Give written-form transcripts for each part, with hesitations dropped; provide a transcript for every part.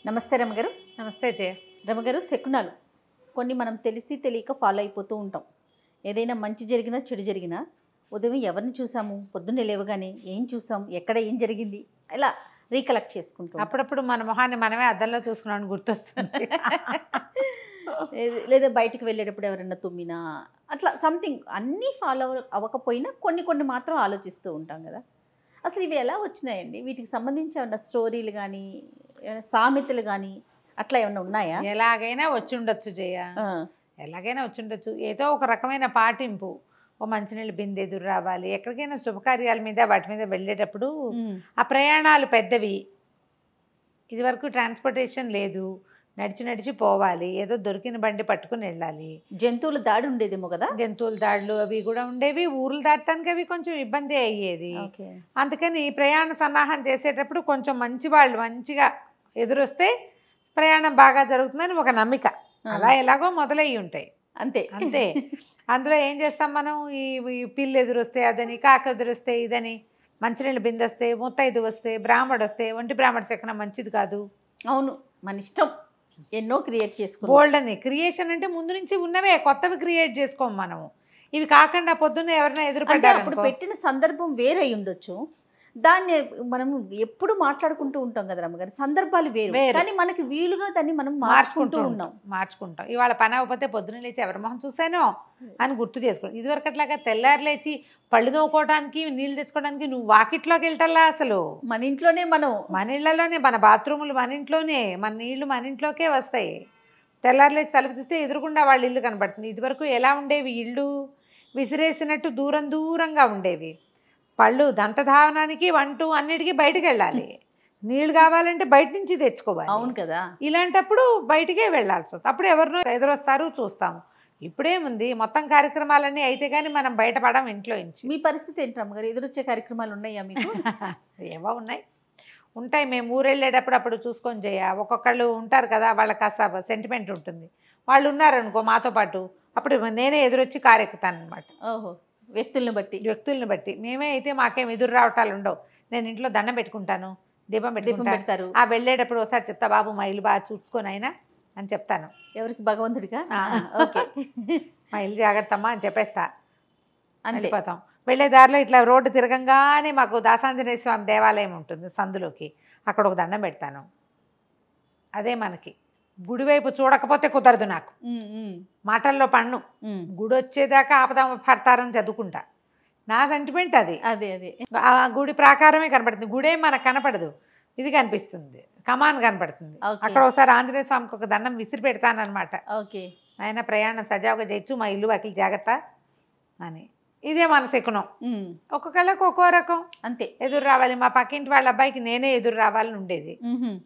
నమస్తే రమగారు. నమస్తే జయ. రమగారు, శకునాలు కొన్ని మనం తెలిసి తెలియక ఫాలో అయిపోతూ ఉంటాం. ఏదైనా మంచి జరిగినా చెడు జరిగినా ఉదయం ఎవరిని చూసాము, పొద్దున్నే లేవగానే ఏం చూసాం, ఎక్కడ ఏం జరిగింది, ఇలా రీకలెక్ట్ చేసుకుంటాం. అప్పుడప్పుడు మన మొహాన్ని మనమే అద్దంలో చూసుకున్నాను గుర్తొస్తుంది. లేదా బయటికి వెళ్ళేటప్పుడు ఎవరైనా తుమ్మినా అట్లా సంథింగ్ అన్నీ ఫాలో అవ్వకపోయినా కొన్ని మాత్రం ఆలోచిస్తూ ఉంటాం కదా. అసలు ఇవి ఎలా వచ్చినాయండి? వీటికి సంబంధించి ఏమన్నా స్టోరీలు కానీ ఏమైనా సామెతలు కానీ అట్లా ఏమన్నా ఉన్నాయా? ఎలాగైనా వచ్చి ఉండొచ్చు జయ, ఎలాగైనా వచ్చి ఉండొచ్చు. ఏదో ఒక రకమైన పాటింపు. ఓ మంచినీళ్ళు బిందె ఎదురు రావాలి, ఎక్కడికైనా శుభకార్యాల మీద వాటి మీద వెళ్ళేటప్పుడు. ఆ ప్రయాణాలు పెద్దవి, ఇదివరకు ట్రాన్స్పోర్టేషన్ లేదు, నడిచి నడిచి పోవాలి, ఏదో దొరికిన బండి పట్టుకుని వెళ్ళాలి. జంతువుల దాడి ఉండేదేమో కదా. జంతువుల దాడులు అవి కూడా ఉండేవి, ఊర్లు దాటడానికి అవి కొంచెం ఇబ్బంది అయ్యేది. అందుకని ప్రయాణ సన్నాహం చేసేటప్పుడు కొంచెం మంచి వాళ్ళు మంచిగా ఎదురొస్తే ప్రయాణం బాగా జరుగుతుందని ఒక నమ్మిక. అలా ఎలాగో మొదలయ్యి ఉంటాయి, అంతే అంతే. అందులో ఏం చేస్తాం మనం, ఈ పిల్లి ఎదురొస్తే అదని, కాక ఎదురొస్తే ఇదని, మంచినీళ్ళు బిందొస్తే, ముత్తైదు వస్తే, బ్రాహ్మడు వస్తే, ఒంటి బ్రాహ్మణ శకునం మంచిది కాదు. అవును, మన ఇష్టం ఎన్నో క్రియేట్ చేసుకో. బోల్డ్ అని క్రియేషన్ అంటే ముందు నుంచి ఉన్నవే, కొత్తవి క్రియేట్ చేసుకోం మనము. ఇవి కాకుండా పొద్దున్న ఎవరైనా ఎదురుపడ్డారు, అప్పుడు పెట్టిన సందర్భం వేరే ఉండొచ్చు. దాన్ని మనం ఎప్పుడు మాట్లాడుకుంటూ ఉంటాం కదా రమ్మగారు, సందర్భాలు వేరు, కానీ మనకి వీలుగా దాన్ని మనం మార్చుకుంటాం. ఇవాళ పని అవ్వకపోతే పొద్దున్న లేచి ఎవరి మొహం చూసానో అని గుర్తు చేసుకోండి. ఇదివరకు అట్లాగా తెల్లారు లేచి పళ్ళు తోముకోవడానికి, నీళ్ళు తెచ్చుకోవడానికి నువ్వు వాకిట్లోకి వెళ్తాలా? అసలు మన ఇంట్లోనే, మన ఇళ్లలోనే, మన బాత్రూములు మన ఇంట్లోనే, మన నీళ్లు మన ఇంట్లోకే వస్తాయి. తెల్లారు లేచి తలుపు తీస్తే ఎదురుకుండా వాళ్ళ ఇల్లు కనబడుతుంది. ఇదివరకు ఎలా ఉండేవి, ఇళ్ళు విసిరేసినట్టు దూరంగా ఉండేవి. పళ్ళు దంతధావనానికి, వంటూ అన్నిటికీ బయటకు వెళ్ళాలి. నీళ్ళు కావాలంటే బయట నుంచి తెచ్చుకోవాలి. అవును కదా. ఇలాంటప్పుడు బయటికే వెళ్ళాల్సి వస్తుంది. అప్పుడు ఎవరినో ఎదురొస్తారు, చూస్తాము. ఇప్పుడేముంది, మొత్తం కార్యక్రమాలన్నీ అయితే కానీ మనం బయటపడం ఇంట్లో నుంచి. మీ పరిస్థితి ఏంటి రమ్మగారు? ఎదురొచ్చే కార్యక్రమాలు ఉన్నాయా మీకు? ఏవో ఉంటాయి. మేము ఊరు వెళ్ళేటప్పుడు అప్పుడు చూసుకొని చేయ. ఒక్కొక్కళ్ళు ఉంటారు కదా, వాళ్ళకి కాస్త సెంటిమెంట్ ఉంటుంది. వాళ్ళు ఉన్నారనుకో మాతో పాటు, అప్పుడు నేనే ఎదురొచ్చి కారెక్కుతాను అనమాట. ఓహో, వ్యక్తులను బట్టి. మేమే అయితే మాకేం ఎదురు రావటాలు ఉండవు. నేను ఇంట్లో దండం పెట్టుకుంటాను, దీపం పెడతారు. ఆ వెళ్ళేటప్పుడు ఒకసారి చెప్తా, బాబు మా ఇల్లు బాగా చూసుకొని అయినా అని చెప్తాను. ఎవరికి? భగవంతుడిగా. ఓకే, మా ఇల్లు జాగ్రత్తమ్మా అని చెప్పేస్తా, వెళ్ళిపోతాం. వెళ్ళే దారిలో ఇట్లా రోడ్డు తిరగంగానే మాకు దాసాంజనేయ స్వామి దేవాలయం ఉంటుంది సందులోకి, అక్కడ ఒక దండం పెడతాను. అదే మనకి గుడివైపు చూడకపోతే కుదరదు నాకు, మాటల్లో పన్ను. గుడి వచ్చేదాకా ఆపదామ పడతారని చదువుకుంటా, నా సెంటిమెంట్ అది. అదే ఆ గుడి ప్రాకారమే కనపడుతుంది, గుడే మనకు కనపడదు, ఇది కనిపిస్తుంది, కమాన్ కనపడుతుంది. అక్కడ ఒకసారి ఆంజనేయ స్వామికి ఒక దండం విసిరి పెడతానమాట. ఓకే, ఆయన ప్రయాణం సజావుగా చేయొచ్చు, మా ఇల్లు వాకిలి జాగ్రత్త అని. ఇదే మన శకునం. ఒక్కొక్కళ్ళకి ఒక్కో రకం, అంతే. ఎదురు రావాలి. మా పక్కింటి వాళ్ళ అబ్బాయికి నేనే ఎదురు రావాలని ఉండేది.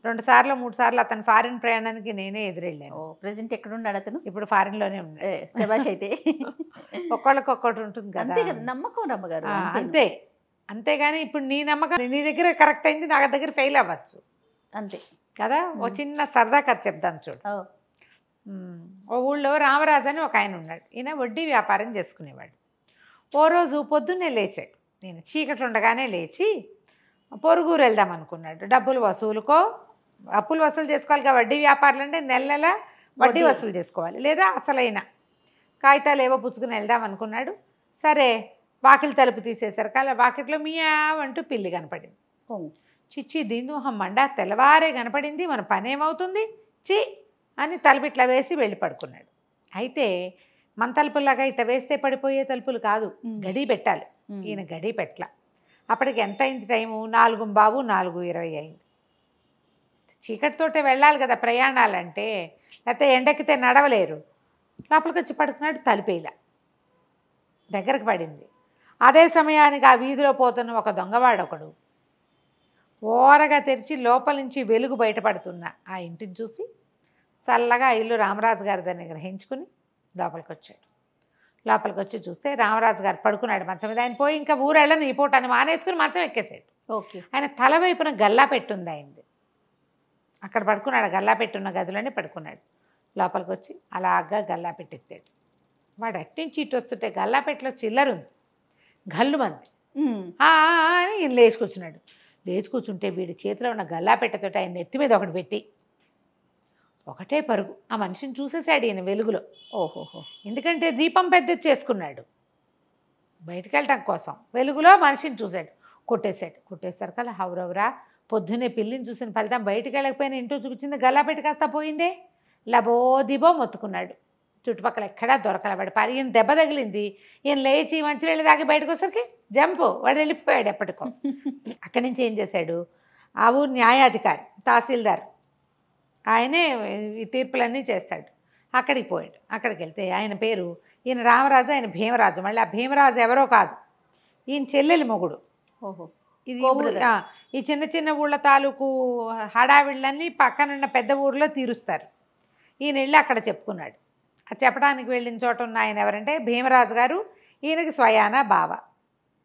2 సార్లు 3 సార్లు అతను ఫారిన్ ప్రయాణానికి నేనే ఎదురెళ్ళాను. ప్రెజెంట్ ఎక్కడ ఉన్నాడు అతను? ఇప్పుడు ఫారిన్ లోనే ఉన్నాడు. శభాష్. అయితే ఒక్కొక్కళ్ళకి ఒక్కటి ఉంటుంది కదా, నమ్మకం రమ్మగారు. అంతే. అంతేగాని ఇప్పుడు నీ నమ్మకం నీ దగ్గర కరెక్ట్ అయింది, నా దగ్గర ఫెయిల్ అవ్వచ్చు, అంతే కదా. ఓ చిన్న సరదా కథ చెప్దాం చూడు. ఓ ఊళ్ళో రామరాజు అని ఒక ఆయన ఉన్నాడు. ఈయన వడ్డీ వ్యాపారం చేసుకునేవాడు. ఓ రోజు పొద్దున్నే లేచాడు. నేను చీకటి ఉండగానే లేచి పొరుగురు వెళ్దాం అనుకున్నాడు. అప్పులు వసూలు చేసుకోవాలి కదా. వడ్డీ వ్యాపారాలు అంటే నెల వడ్డీ వసూలు చేసుకోవాలి, లేదా అసలైన కాగితాలు ఏవో పుచ్చుకుని వెళ్దాం అనుకున్నాడు. సరే, వాకిలి తలుపు తీసేసరికి అలా వాకిట్లో మియావంటూ పిల్లి కనపడింది. చిచ్చి దీనిహం మండా, తెల్లవారే కనపడింది, మన పని ఏమవుతుంది చి అని తలుపు ఇట్లా వేసి వెళ్ళి పడుకున్నాడు. అయితే మన తలుపులాగా ఇట్లా వేస్తే పడిపోయే తలుపులు కాదు, గడి పెట్టాలి. ఈయన గడి పెట్టల. అప్పటికి ఎంత అయింది టైము? 4:15, 4:20 అయింది. చీకటితోటే వెళ్ళాలి కదా ప్రయాణాలంటే, లేకపోతే ఎండకితే నడవలేరు. లోపలికి వచ్చి పడుకున్నాడు, తలుపేలా దగ్గరకు పడింది. అదే సమయానికి ఆ వీధిలో పోతున్న ఒక దొంగవాడొకడు ఓరగా తెరిచి లోపల నుంచి వెలుగు బయటపడుతున్న ఆ ఇంటిని చూసి చల్లగా ఇల్లు రామరాజు గారిదని గ్రహించుకుని లోపలికి వచ్చాడు. లోపలికి వచ్చి చూస్తే రామరాజు గారు పడుకున్నాడు మంచం మీద. ఆయన పోయి ఇంకా ఊరెళ్ళను ఈ పూట అని మానేసుకుని మంచం ఎక్కేసాడు. ఓకే, ఆయన తల వైపున గల్లా పెట్టుంది అయింది. అక్కడ పడుకున్నాడు, గల్లా పెట్టున్న గదిలోనే పడుకున్నాడు. లోపలికి వచ్చి అలాగా గల్లా పెట్టెత్తాడు. వాడు అట్టించి ఇటు వస్తుంటే గల్లాపెట్టలో చిల్లరుంది, గల్లు మంది అని ఈయన లేచి కూర్చున్నాడు. లేచి కూర్చుంటే వీడి చేతిలో ఉన్న గల్లాపెట్టతోటి ఆయన నెత్తి మీద ఒకటి పెట్టి ఒకటే పరుగు. ఆ మనిషిని చూసేసాడు ఈయన వెలుగులో. ఓహోహో. ఎందుకంటే దీపం పెద్దది చేసుకున్నాడు బయటికి వెళ్ళటం కోసం. వెలుగులో మనిషిని చూశాడు, కొట్టేసరికల్లా హౌరవరా పొద్దున్నే పిల్లిని చూసిన ఫలితం బయటికి వెళ్ళకపోయినా ఇంటూ చూపించింది గల్లాపెట్టి కాస్త పోయిందే. లబో దిబో మొత్తుకున్నాడు. చుట్టుపక్కల ఎక్కడా దొరకలవాడు. పారి ఈయన దెబ్బ తగిలింది. ఈయన లేచి మంచినీళ్ళు తాగి బయటకు వచ్చేసరికి జంపు, వాడు వెళ్ళిపోయాడు ఎప్పటికో. అక్కడి నుంచి ఏం చేశాడు, ఆ ఊరు న్యాయాధికారి తహసీల్దార్ ఆయనే ఈ తీర్పులన్నీ చేస్తాడు. అక్కడికి పోయాడు. అక్కడికి వెళ్తే ఆయన పేరు, ఈయన రామరాజు, ఆయన భీమరాజు. మళ్ళీ ఆ భీమరాజు ఎవరో కాదు, ఈయన చెల్లెలి మొగుడు. ఓహో. ఇది ఈ చిన్న చిన్న ఊళ్ళ తాలూకు హడావిళ్ళన్నీ పక్కనున్న పెద్ద ఊరిలో తీరుస్తారు. ఈయన వెళ్ళి అక్కడ చెప్పుకున్నాడు. ఆ చెప్పడానికి వెళ్ళిన చోట ఉన్న ఆయన ఎవరంటే భీమరాజు గారు, ఈయనకి స్వయాన బావ.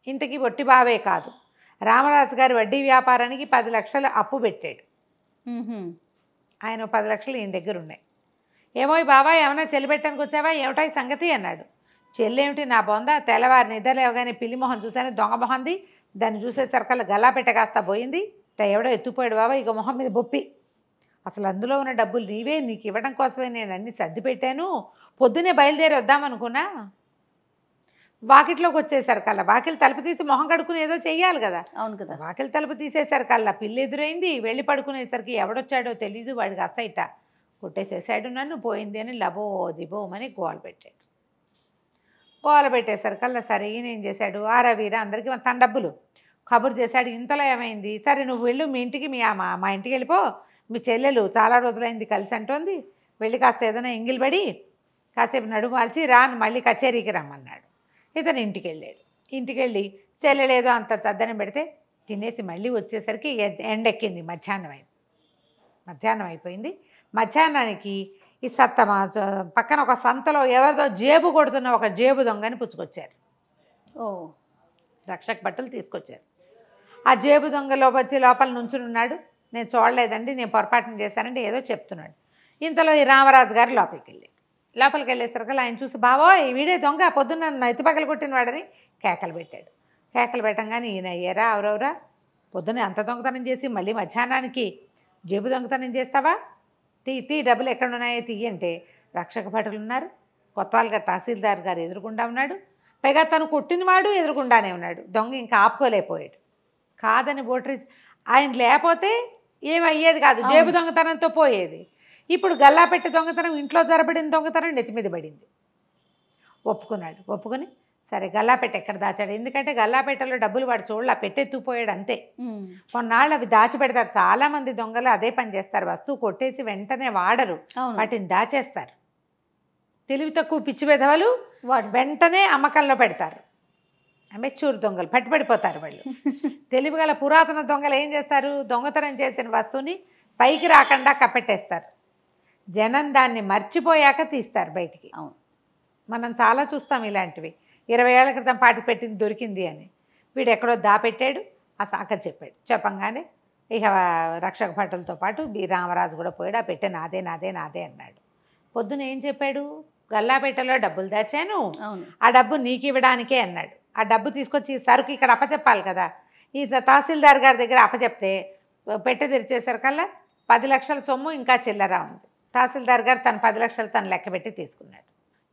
ఇంతకీ ఒట్టి బావే కాదు, రామరాజు గారి వడ్డీ వ్యాపారానికి 10 లక్షలు అప్పు పెట్టాడు. ఆయన 10 లక్షలు ఈయన దగ్గర ఉన్నాయి. ఏమో ఈ బాబా ఏమన్నా చెల్లి పెట్టడానికి వచ్చావా, ఏమిటా ఈ సంగతి అన్నాడు. చెల్లేమిటి నా బొంద, తెల్లవారి నిద్ర లేవగానే పిల్లి మొహం చూశాను, దొంగ మొహంది. దాన్ని చూసేసరికల్లా గల్లాపెట్ట కాస్త పోయింది. ఎవడో ఎత్తుపోయాడు బాబా, ఇక మొహం మీద బొప్పి. అసలు అందులో ఉన్న డబ్బులు నీవే, నీకు ఇవ్వడం కోసమే నేను అన్నీ సర్ది పెట్టాను. పొద్దునే బయలుదేరి వద్దామనుకున్నా, వాకిట్లోకి వచ్చేసరికల్లా వాకిలి తలుపు తీసి మొహం కడుక్కుని ఏదో చెయ్యాలి కదా. అవును కదా. వాకిలి తలుపు తీసేసరికల్లా పిల్లి ఎదురైంది. వెళ్ళి పడుకునేసరికి ఎవడొచ్చాడో తెలీదు, వాడికి అస్త ఇట కొట్టేసేసాడు నన్ను, పోయింది అని లబో దిబోమని గోల పెట్టాడు. గోల పెట్టేసరికల్లా సరే ఈయన ఏం చేశాడు, ఆరా వీరా అందరికీ తన డబ్బులు కబురు చేశాడు. ఇంతలో ఏమైంది, సరే నువ్వు వెళ్ళు మీ ఇంటికి, మా ఇంటికి వెళ్ళిపో, మీ చెల్లెలు చాలా రోజులైంది కలిసి అంటోంది, వెళ్ళి కాస్త ఏదైనా ఎంగిలిపడి కాసేపు నడుము వాల్చి రాను మళ్ళీ కచేరీకి రమ్మన్నాడు. ఇతను ఇంటికి వెళ్ళాడు. ఇంటికి వెళ్ళి చెల్లెలేదో అంత తద్దనం పెడితే తినేసి మళ్ళీ వచ్చేసరికి ఎండెక్కింది. మధ్యాహ్నం అయిపోయింది. మధ్యాహ్నానికి ఈ పక్కన ఒక సంతలో ఎవరిదో జేబు కొడుతున్న ఒక జేబు దొంగని పుచ్చుకొచ్చారు. రక్షక భటులు తీసుకొచ్చారు. ఆ జేబు దొంగలో వచ్చి లోపల నుంచునున్నాడు. నేను చూడలేదండి, నేను పొరపాటున చేశానండి ఏదో చెప్తున్నాడు. ఇంతలో ఈ రామరాజు గారు లోపలికి వెళ్ళేసరికి ఆయన చూసి బావోయ్ వీడే దొంగ, పొద్దున్న ఎత్తుపగలు కొట్టిన వాడని కేకలు పెట్టాడు. కేకలు పెట్టంగానే ఈయన అయ్యారా ఎవరెవరా, పొద్దున్న అంత దొంగతనం చేసి మళ్ళీ మధ్యాహ్నానికి జేబు దొంగతనం చేస్తావా, తీ డబ్బులు ఎక్కడున్నాయో తీయి అంటే రక్షక భటులు ఉన్నారు. కొత్తవాళ్ళ గారు తహసీల్దార్ గారు ఎదురుకుండా ఉన్నాడు. పైగా తను కొట్టినవాడు ఎదురుకుండానే ఉన్నాడు. దొంగ ఇంకా ఆపుకోలేకపోయాడు. కాదని బోటరీ ఆయన లేకపోతే ఏమయ్యేది కాదు, జేబు దొంగతనంతో పోయేది. ఇప్పుడు గల్లాపెట్టి దొంగతనం, ఇంట్లో జరబడిన దొంగతనం నెత్తి మీద పడింది. ఒప్పుకుని సరే గల్లాపెట్ట ఎక్కడ దాచాడు, ఎందుకంటే గల్లాపెట్టలో డబ్బులు వాడు చూడలా, పెట్టెత్తుపోయాడు అంతే. కొన్నాళ్ళు అవి దాచిపెడతారు. చాలామంది దొంగలు అదే పని చేస్తారు, వస్తువు కొట్టేసి వెంటనే వాడరు, వాటిని దాచేస్తారు. తెలివి తక్కువ పిచ్చి పెదవులు వెంటనే అమ్మకంలో పెడతారు. మెచ్యూర్ దొంగలు పట్టిపడిపోతారు వాళ్ళు. తెలివిగల పురాతన దొంగలు ఏం చేస్తారు, దొంగతనం చేసిన వస్తువుని పైకి రాకుండా కప్పెట్టేస్తారు. జనం దాన్ని మర్చిపోయాక తీస్తారు బయటికి. మనం చాలా చూస్తాం ఇలాంటివి. 20 ఏళ్ల క్రితం పాటి పెట్టింది దొరికింది అని వీడు ఎక్కడో దాపెట్టాడు. అక్కడ చెప్పంగానే ఇక రక్షక భటులతో పాటు రామరాజు కూడా పోయాడు. ఆ పెట్టె నాదే అన్నాడు. పొద్దున ఏం చెప్పాడు, గల్లాపేటలో డబ్బులు దాచాను, ఆ డబ్బు నీకు ఇవ్వడానికే అన్నాడు. ఆ డబ్బు తీసుకొచ్చి సరుకు ఇక్కడ అప్పచెప్పాలి కదా. ఈ తహసీల్దార్ గారి దగ్గర అప్పచెప్తే పెట్టె తెరిచేసరికల్లా 10 లక్షల సొమ్ము ఇంకా చిల్లర ఉంది. తహసీల్దార్ గారు తన 10 లక్షలు తను లెక్క పెట్టి తీసుకున్నాడు.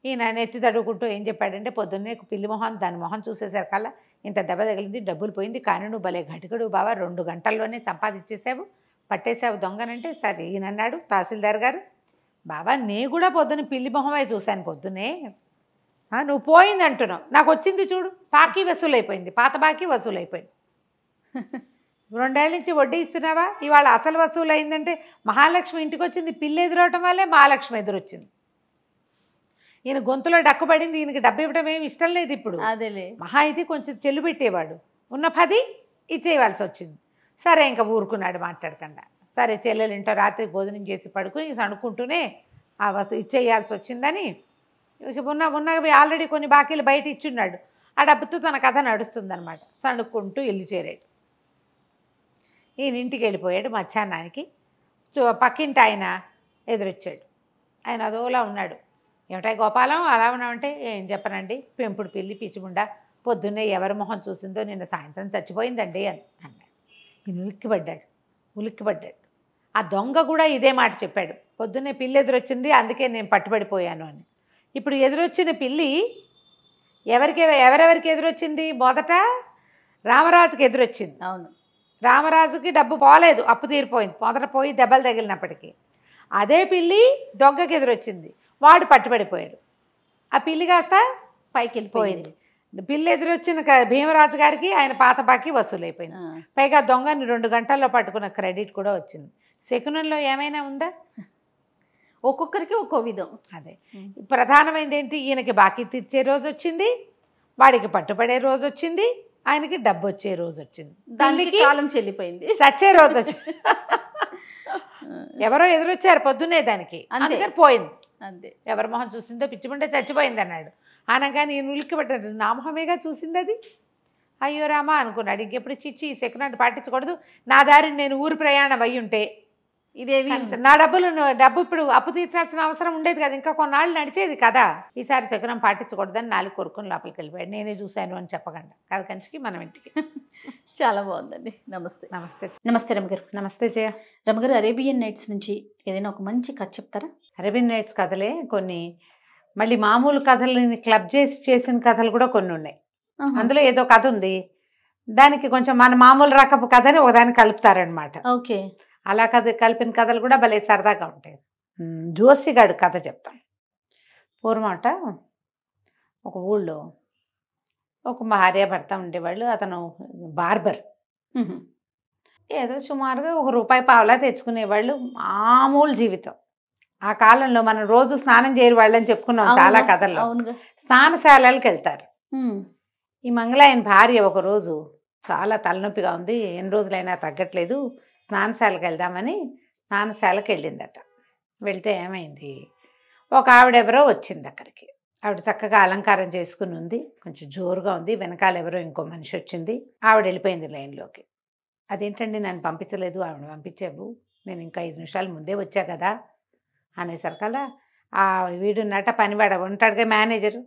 ఈయన నెత్తి తడుకుంటూ ఏం చెప్పాడంటే, పొద్దున్నే పిల్లి మొహం దాని మొహం చూసేసరికల్లా ఇంత దెబ్బ తగిలింది, డబ్బులు పోయింది, కానీ నువ్వు భలే ఘటికుడు బావా, 2 గంటల్లోనే సంపాదించేసావు, పట్టేసావు దొంగనంటే. సరే ఈయన అన్నాడు తహసీల్దార్ గారు, బాబా నే కూడా పొద్దున్న పిల్లి మొహమే చూశాను పొద్దున్నే, నువ్వు పోయింది అంటున్నావు, నాకు వచ్చింది చూడు, బాకీ వసూలైపోయింది, పాత బాకీ వసూలైపోయింది. 2 ఏళ్ళ నుంచి వడ్డీ ఇస్తున్నావా, ఇవాళ అసలు వసూలు అయిందంటే మహాలక్ష్మి ఇంటికి వచ్చింది, పిల్లి ఎదురవటం వల్లే మహాలక్ష్మి ఎదురొచ్చింది. ఈయన గొంతులో డక్కుపడింది. ఈయనకి డబ్బు ఇవ్వడం ఏమి ఇష్టం లేదు ఇప్పుడు. అదేలే మహా అయితే కొంచెం చెల్లు పెట్టేవాడు, ఉన్న 10 ఇచ్చేయవలసి వచ్చింది. సరే ఇంకా ఊరుకున్నాడు మాట్లాడకుండా. సరే చెల్లెలింటో రాత్రి భోజనం చేసి పడుకుని అనుకుంటూనే ఆ ఇచ్చేయాల్సి వచ్చిందని ఉన్నవి ఆల్రెడీ కొన్ని బాకీలు బయట ఇచ్చున్నాడు. ఆ డబ్బుతో తన కథ నడుస్తుందన్నమాట. సణుక్కుంటూ ఇల్లు చేరాడు. ఈయన ఇంటికి వెళ్ళిపోయాడు. మధ్యాహ్నానికి పక్కింటి ఆయన ఎదురొచ్చాడు. ఆయన అదోలా ఉన్నాడు. ఏమిటా గోపాలం అలా ఉన్నామంటే, ఏం చెప్పనండి, పెంపుడు పిల్లి పిచ్చిముండా పొద్దున్నే ఎవరి మొహం చూసిందో నిన్న సాయంత్రం చచ్చిపోయిందండి అన్నాడు. ఈయన ఉలిక్కిపడ్డాడు. ఆ దొంగ కూడా ఇదే మాట చెప్పాడు. పొద్దున్నే పిల్లి ఎదురొచ్చింది అందుకే నేను పట్టుబడిపోయాను అని. ఇప్పుడు ఎదురొచ్చిన పిల్లి ఎవరెవరికి ఎదురొచ్చింది? మొదట రామరాజుకి ఎదురొచ్చింది. అవును. రామరాజుకి డబ్బు పోలేదు, అప్పు తీరిపోయింది మొదట పోయి దెబ్బలు తగిలినప్పటికీ. అదే పిల్లి దొంగకి ఎదురొచ్చింది, వాడు పట్టుబడిపోయాడు. ఆ పిల్లి కాస్త పైకి వెళ్ళిపోయింది. పిల్లి ఎదురొచ్చిన భీమరాజు గారికి ఆయన పాత బాకీ వసూలైపోయింది. పైగా దొంగని 2 గంటల్లో పట్టుకున్న క్రెడిట్ కూడా వచ్చింది. శకునంలో ఏమైనా ఉందా? ఒక్కొక్కరికి ఒక్కో విధం. అదే ప్రధానమైనది ఏంటి? ఈయనకి బాకీ తీర్చే రోజు వచ్చింది, వాడికి పట్టుబడే రోజు వచ్చింది, ఆయనకి డబ్బు వచ్చే రోజు వచ్చింది, దానికి కాలం చెల్లిపోయింది, చచ్చే రోజు వచ్చింది. ఎవరో ఎదురొచ్చారు పొద్దున్నే దానికి, అందుకని పోయింది. అంతే. ఎవరి మొహం చూసిందో పిచ్చిమంటే చచ్చిపోయింది అన్నాడు. అనగానే నేను ఉలిక్కి పెట్టాడు, నా మొహమేగా చూసింది అది. అయ్యో రామా అనుకున్నాడు. ఇంకెప్పుడు చిచ్చి ఈ సెకండ్ పట్టించకూడదు, నా దారిని నేను ఊరు ప్రయాణం అయ్యి ఉంటే ఇదేవి నా డబ్బు ఇప్పుడు అప్పు తీర్చాల్సిన అవసరం ఉండేది కదా, ఇంకా కొన్నాళ్ళు నడిచేది కదా, ఈసారి శకునం పాటించకూడదని 4 కొరుకుని లోపలికి వెళ్ళిపోయాడు. నేనే చూశాను అని చెప్పకుండా కాదు కంచికి మనం ఇంటికి. చాలా బాగుందండి. నమస్తే. నమస్తే. నమస్తే రమగారు. నమస్తే జయ. రమగారు, అరేబియన్ నైట్స్ నుంచి ఏదైనా ఒక మంచి కథ చెప్తారా? అరేబియన్ నైట్స్ కథలే కొన్ని, మళ్ళీ మామూలు కథలని క్లబ్ చేసిన కథలు కూడా కొన్ని ఉన్నాయి. అందులో ఏదో కథ ఉంది, దానికి కొంచెం మన మామూలు రకపు కథని ఒకదాన్ని కలుపుతారనమాట. ఓకే. అలా కలిపిన కథలు కూడా భలే సరదాగా ఉంటాయి. జోసిగాడు కథ చెప్తాను. పూర్వమాట ఒక ఊళ్ళో ఒక భార్య భర్త ఉండేవాళ్ళు. అతను బార్బర్. ఏదో సుమారుగా ₹1 తెచ్చుకునేవాళ్ళు. మామూలు జీవితం. ఆ కాలంలో మనం రోజు స్నానం చేయరు వాళ్ళని చెప్పుకున్నాం చాలా కథల్లో. స్నానశాలకి వెళ్తారు. ఈ మంగళాయన భార్య ఒకరోజు చాలా తలనొప్పిగా ఉంది, ఎన్ని రోజులైనా తగ్గట్లేదు, స్నానశాలకు వెళ్దామని స్నానశాలకు వెళ్ళిందట. వెళ్తే ఏమైంది, ఒక ఆవిడెవరో వచ్చింది అక్కడికి. ఆవిడ చక్కగా అలంకారం చేసుకుని ఉంది, కొంచెం జోరుగా ఉంది. వెనకాల ఎవరో ఇంకో మనిషి వచ్చింది. ఆవిడ వెళ్ళిపోయింది లైన్లోకి. అదేంటండి నన్ను పంపించలేదు, ఆవిడ పంపించావు, నేను ఇంకా 5 నిమిషాల ముందే వచ్చా కదా అనేసరికల్లా ఆ వీడున్నట పనివాడ ఉంటాడుగా మేనేజరు.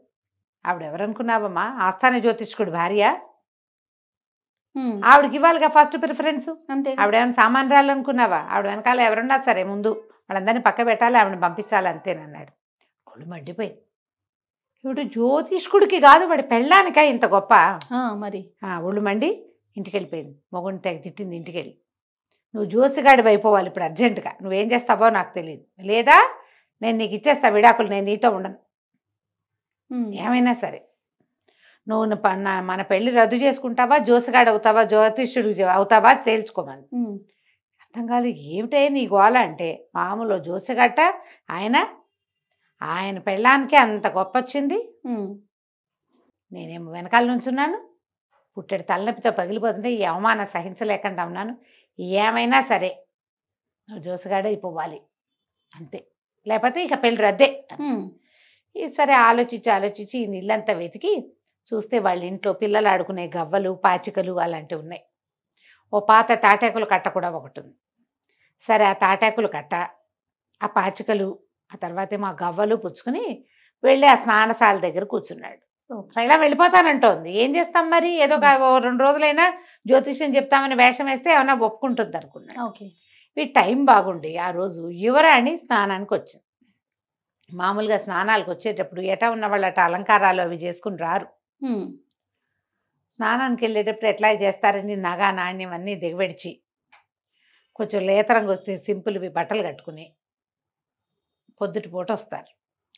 ఆవిడెవరనుకున్నావమ్మా, ఆస్థాన జ్యోతిష్కుడు భార్య. ఆవిడకి ఇవ్వాలిగా ఫస్ట్ ప్రిఫరెన్స్. అంతే. ఆవిడేమైనా సామాన్యురాలు అనుకున్నావా? ఆవిడ వెనకాల ఎవరున్నా సరే ముందు వాళ్ళందరినీ పక్క పెట్టాలి, ఆవిడని పంపించాలి అంతేనన్నాడు. ఒళ్ళు మండిపోయింది. ఇప్పుడు జ్యోతిష్కుడికి కాదు వాడి పెళ్ళానికా ఇంత గొప్ప? మరి ఒళ్ళు మండి ఇంటికి వెళ్ళిపోయింది. మొగుడిని తెగ తిట్టింది ఇంటికి వెళ్ళి. నువ్వు జోసిగాడివి అయిపోవాలి ఇప్పుడు అర్జెంటుగా, నువ్వేం చేస్తావో నాకు తెలియదు, లేదా నేను నీకు ఇచ్చేస్తా విడాకులు, నేను నీతో ఉండను, ఏమైనా సరే నువ్వు మన పెళ్లి రద్దు చేసుకుంటావా, జోసిగాడు అవుతావా, జ్యోతిష్యుడు అవుతావా తేల్చుకోమని. అర్థం కాదు, ఏమిటే నీ గోల అంటే, మామూలు జోసిగట్ట ఆయన పెళ్ళానికే అంత గొప్ప వచ్చింది, నేనేమో వెనకాల నుంచున్నాను, పుట్టెడు తలనొప్పితో పగిలిపోతుంటే ఈ అవమానం సహించలేకుండా ఉన్నాను, ఏమైనా సరే నువ్వు జోసిగాడే అయిపోవాలి అంతే, లేకపోతే ఇక పెళ్ళి రద్దే. సరే ఆలోచించి ఈ నీళ్ళంతా వెతికి చూస్తే వాళ్ళ ఇంట్లో పిల్లలు ఆడుకునే గవ్వలు పాచికలు అలాంటివి ఉన్నాయి. ఓ పాత తాటాకులు కట్ట కూడా ఒకటి ఉంది. సరే ఆ తాటాకులు కట్ట, ఆ పాచికలు, ఆ తర్వాత ఏమో ఆ గవ్వలు పుచ్చుకుని వెళ్ళి ఆ స్నానశాల దగ్గర కూర్చున్నాడు. ఇలా వెళ్ళిపోతానంటోంది, ఏం చేస్తాం మరి, ఏదో 2 రోజులైనా జ్యోతిష్యం చెప్తామని వేషం వేస్తే ఏమైనా ఒప్పుకుంటుంది అనుకున్నాడు. ఈ టైం బాగుండి ఆ రోజు యువరాణి స్నానానికి వచ్చింది. మామూలుగా స్నానాలకు వచ్చేటప్పుడు ఎటా ఉన్న వాళ్ళు అట అలంకారాలు అవి చేసుకుని రారు. స్నానానికి వెళ్ళేటప్పుడు ఎట్లా చేస్తారని నగా నాణ్యం అన్నీ దిగబెడిచి కొంచెం లేతరంగా వచ్చే సింపుల్వి బట్టలు కట్టుకుని పొద్దుటి పూట వస్తారు.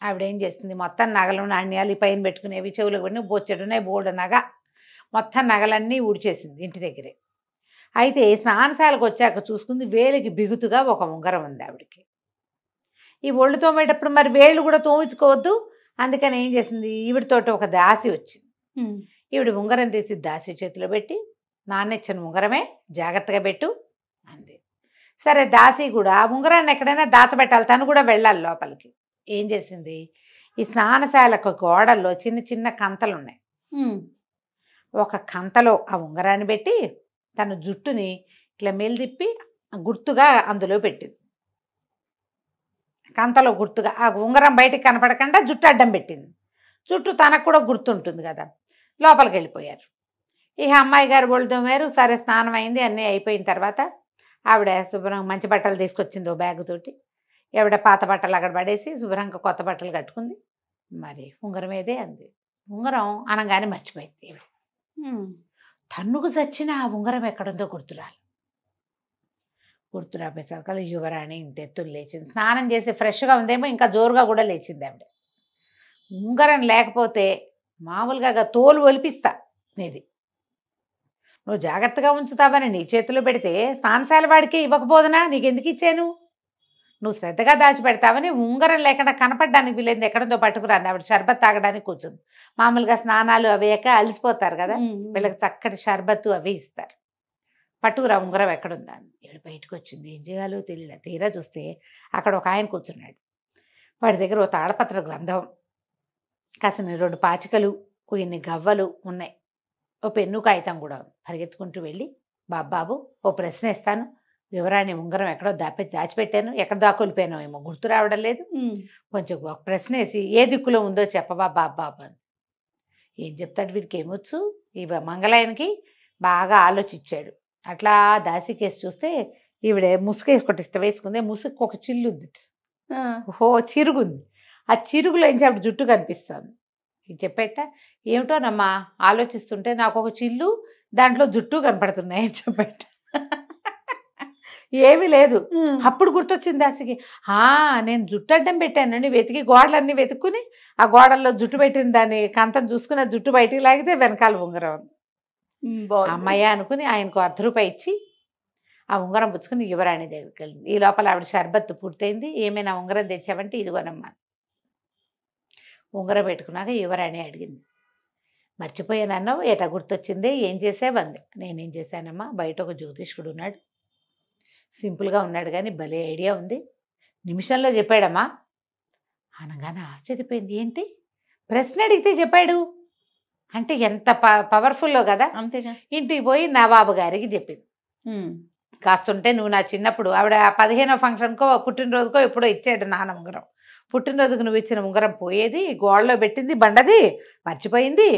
ఆవిడేం చేస్తుంది, మొత్తం నగలు నాణ్యాలు పైన పెట్టుకునేవి, చెవులకు పడిన బొచ్చెడున్నాయి, బోర్డు నగ, మొత్తం నగలన్నీ ఊడ్చేసింది ఇంటి దగ్గరే. అయితే స్నానశాలకు వచ్చాక చూసుకుంది, వేలికి బిగుతుగా ఒక ఉంగరం ఉంది ఆవిడకి. ఈ ఒళ్ళు తోమేటప్పుడు మరి వేళ్ళు కూడా తోమించుకోవద్దు, అందుకని ఏం చేసింది, ఈవిడితోటి ఒక దాసి వచ్చింది. ఈవిడ ఉంగరం తీసి దాసి చేతిలో పెట్టి, నాన్నెచ్చిన ఉంగరమే జాగ్రత్తగా పెట్టు అంది. సరే దాసి కూడా ఆ ఉంగరాన్ని ఎక్కడైనా దాచబెట్టాలి, తను కూడా వెళ్ళాలి లోపలికి. ఏం చేసింది, ఈ స్నానశాలకు గోడల్లో చిన్న చిన్న కంతలు ఉన్నాయి. ఒక కంతలో ఆ ఉంగరాన్ని పెట్టి తన జుట్టుని ఇట్లా మెలిదిప్పి గుర్తుగా అందులో పెట్టింది. కంతలో గుర్తుగా ఆ ఉంగరం బయటికి కనపడకుండా జుట్టు అడ్డం పెట్టింది. జుట్టు తనకు కూడా గుర్తుంటుంది కదా. లోపలికి వెళ్ళిపోయారు. ఇక అమ్మాయి గారు ఒళ్ళు తోమారు. సరే స్నానం అయింది, అన్నీ అయిపోయిన తర్వాత ఆవిడ శుభ్రంగా మంచి బట్టలు తీసుకొచ్చింది ఓ బ్యాగ్ తోటి. ఎవడ పాత బట్టలు అక్కడ పడేసి శుభ్రంగా కొత్త బట్టలు కట్టుకుంది. మరి ఉంగరం ఏదే అంది. ఉంగరం అనగానే మర్చిపోయింది ఈవిడ. తన్నుకు చచ్చిన ఆ ఉంగరం ఎక్కడుందో గుర్తురాపోయేసరికి యువరాణి ఇంతెత్తులు లేచింది. స్నానం చేసి ఫ్రెష్గా ఉందేమో, ఇంకా జోరుగా కూడా లేచింది ఆవిడ. ఉంగరం లేకపోతే మామూలుగా తోలు ఒలిపిస్తా నీది, నువ్వు జాగ్రత్తగా ఉంచుతావని నీ చేతిలో పెడితే స్నానశాల వాడికి ఇవ్వకపోదునా, నీకెందుకు ఇచ్చాను, నువ్వు శ్రద్ధగా దాచిపెడతావని ఉంగరం లేకుండా కనపడడానికి వీళ్ళేది ఎక్కడంతో పట్టుకురాంది. ఆవిడ షర్బత్ తాగడానికి కూర్చుంది. మామూలుగా స్నానాలు అవేక అలసిపోతారు కదా, వీళ్ళకి చక్కటి షర్బత్తు అవి ఇస్తారు. పట్టుకురా ఉంగరం ఎక్కడుందా అని. వీళ్ళు బయటకు వచ్చింది. ఏం చేయాలో తెలియదు. తీరా చూస్తే అక్కడ ఒక ఆయన కూర్చున్నాడు. వాడి దగ్గర ఓ తాళపత్ర గ్రంథం, కాసిన 2 పాచికలు, ఇన్ని గవ్వలు ఉన్నాయి, ఓ పెన్ను కాగితం కూడా. పరిగెత్తుకుంటూ వెళ్ళి, బాబాబు ఓ ప్రశ్న ఇస్తాను, యువరాణి ఉంగరం ఎక్కడో దాచిపెట్టాను, ఎక్కడ దాకొలిపోయానో ఏమో గుర్తు రావడం లేదు, కొంచెం ఒక ప్రశ్న వేసి ఏ దిక్కులో ఉందో చెప్పబా బాబాబు అని. ఏం చెప్తాడు వీడికి, ఏమొచ్చు. ఈ మంగళాయనకి బాగా ఆలోచించాడు. అట్లా దాసికేసి చూస్తే ఈవిడ ముసుగేసి కొట్టిస్తే వేసుకుంది. ముసుగుకి ఒక చిల్లు ఉంది, చిరుగుంది. ఆ చిరుగులో నుంచి ఆవిడ జుట్టు కనిపిస్తుంది. ఇది చెప్పేట, ఏమిటోనమ్మా ఆలోచిస్తుంటే నాకు ఒక చిల్లు, దాంట్లో జుట్టు కనపడుతున్నాయి అని చెప్పేట. ఏమీ లేదు. అప్పుడు గుర్తొచ్చింది దాసికి, నేను జుట్టు అడ్డం పెట్టానండి. వెతికి గోడలన్నీ వెతుక్కుని ఆ గోడల్లో జుట్టు పెట్టిన దాన్ని కంతం చూసుకుని ఆ జుట్టు బయటికి లాగితే వెనకాల ఉంగరం. అమ్మయ్య అనుకుని ఆయనకు 10 రూపాయలు ఇచ్చి ఆ ఉంగరం పుచ్చుకుని యువరాణి దగ్గరికి వెళ్ళింది. ఈ లోపల ఆవిడ షర్బత్తు పూర్తయింది. ఏమైనా ఉంగరం తెచ్చావంటే ఇదిగోనమ్మా. ఉంగరం పెట్టుకున్నాక యువరాణి అడిగింది, మర్చిపోయానన్నావు, ఎటా గుర్తొచ్చింది, ఏం చేసావంది. నేనేం చేశానమ్మా, బయట ఒక జ్యోతిష్కుడు ఉన్నాడు, సింపుల్గా ఉన్నాడు కానీ భలే ఐడియా ఉంది, నిమిషంలో చెప్పాడమ్మా అనగానే ఆశ్చర్యపోయింది. ఏంటి ప్రశ్న అడిగితే చెప్పాడు అంటే ఎంత పవర్ఫుల్లో కదా. అంతేగా. ఇంటికి పోయి నవాబు గారికి చెప్పింది. కాస్తుంటే నువ్వు నా చిన్నప్పుడు, ఆవిడ 15వ ఫంక్షన్కో పుట్టినరోజుకో ఎప్పుడో ఇచ్చాడు నాన్న ఉంగరం. పుట్టినరోజుకు నువ్వు ఇచ్చిన ఉంగరం పోయేది, గోడలో పెట్టింది బండది, మర్చిపోయింది.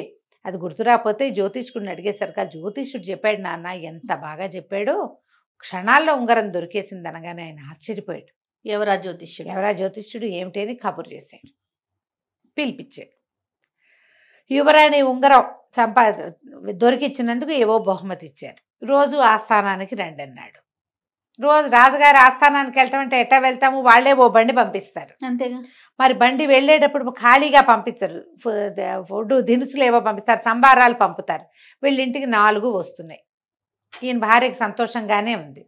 అది గుర్తు రాకపోతే జ్యోతిష్కుడిని అడిగేసరికి ఆ జ్యోతిష్యుడు చెప్పాడు నాన్న, ఎంత బాగా చెప్పాడో, క్షణాల్లో ఉంగరం దొరికేసింది అనగానే ఆయన ఆశ్చర్యపోయాడు. ఎవరా జ్యోతిష్యుడు ఏమిటని కబురు చేశాడు, పిలిపించాడు. యువరాణి ఉంగరం దొరికిచ్చినందుకు ఏవో బహుమతి ఇచ్చారు. రోజు ఆస్థానానికి రండి అన్నాడు. రోజు రాజుగారి ఆస్థానానికి వెళ్ళటం అంటే ఎట్టా వెళ్తాము, వాళ్ళే ఓ బండి పంపిస్తారు. అంతేగా. మరి బండి వెళ్ళేటప్పుడు ఖాళీగా పంపించరు, ఫుడ్ దినుసులు ఏవో పంపిస్తారు, సంబారాలు పంపుతారు. వీళ్ళింటికి 4 వస్తున్నాయి. ఈయన భార్యకి సంతోషంగానే ఉంది.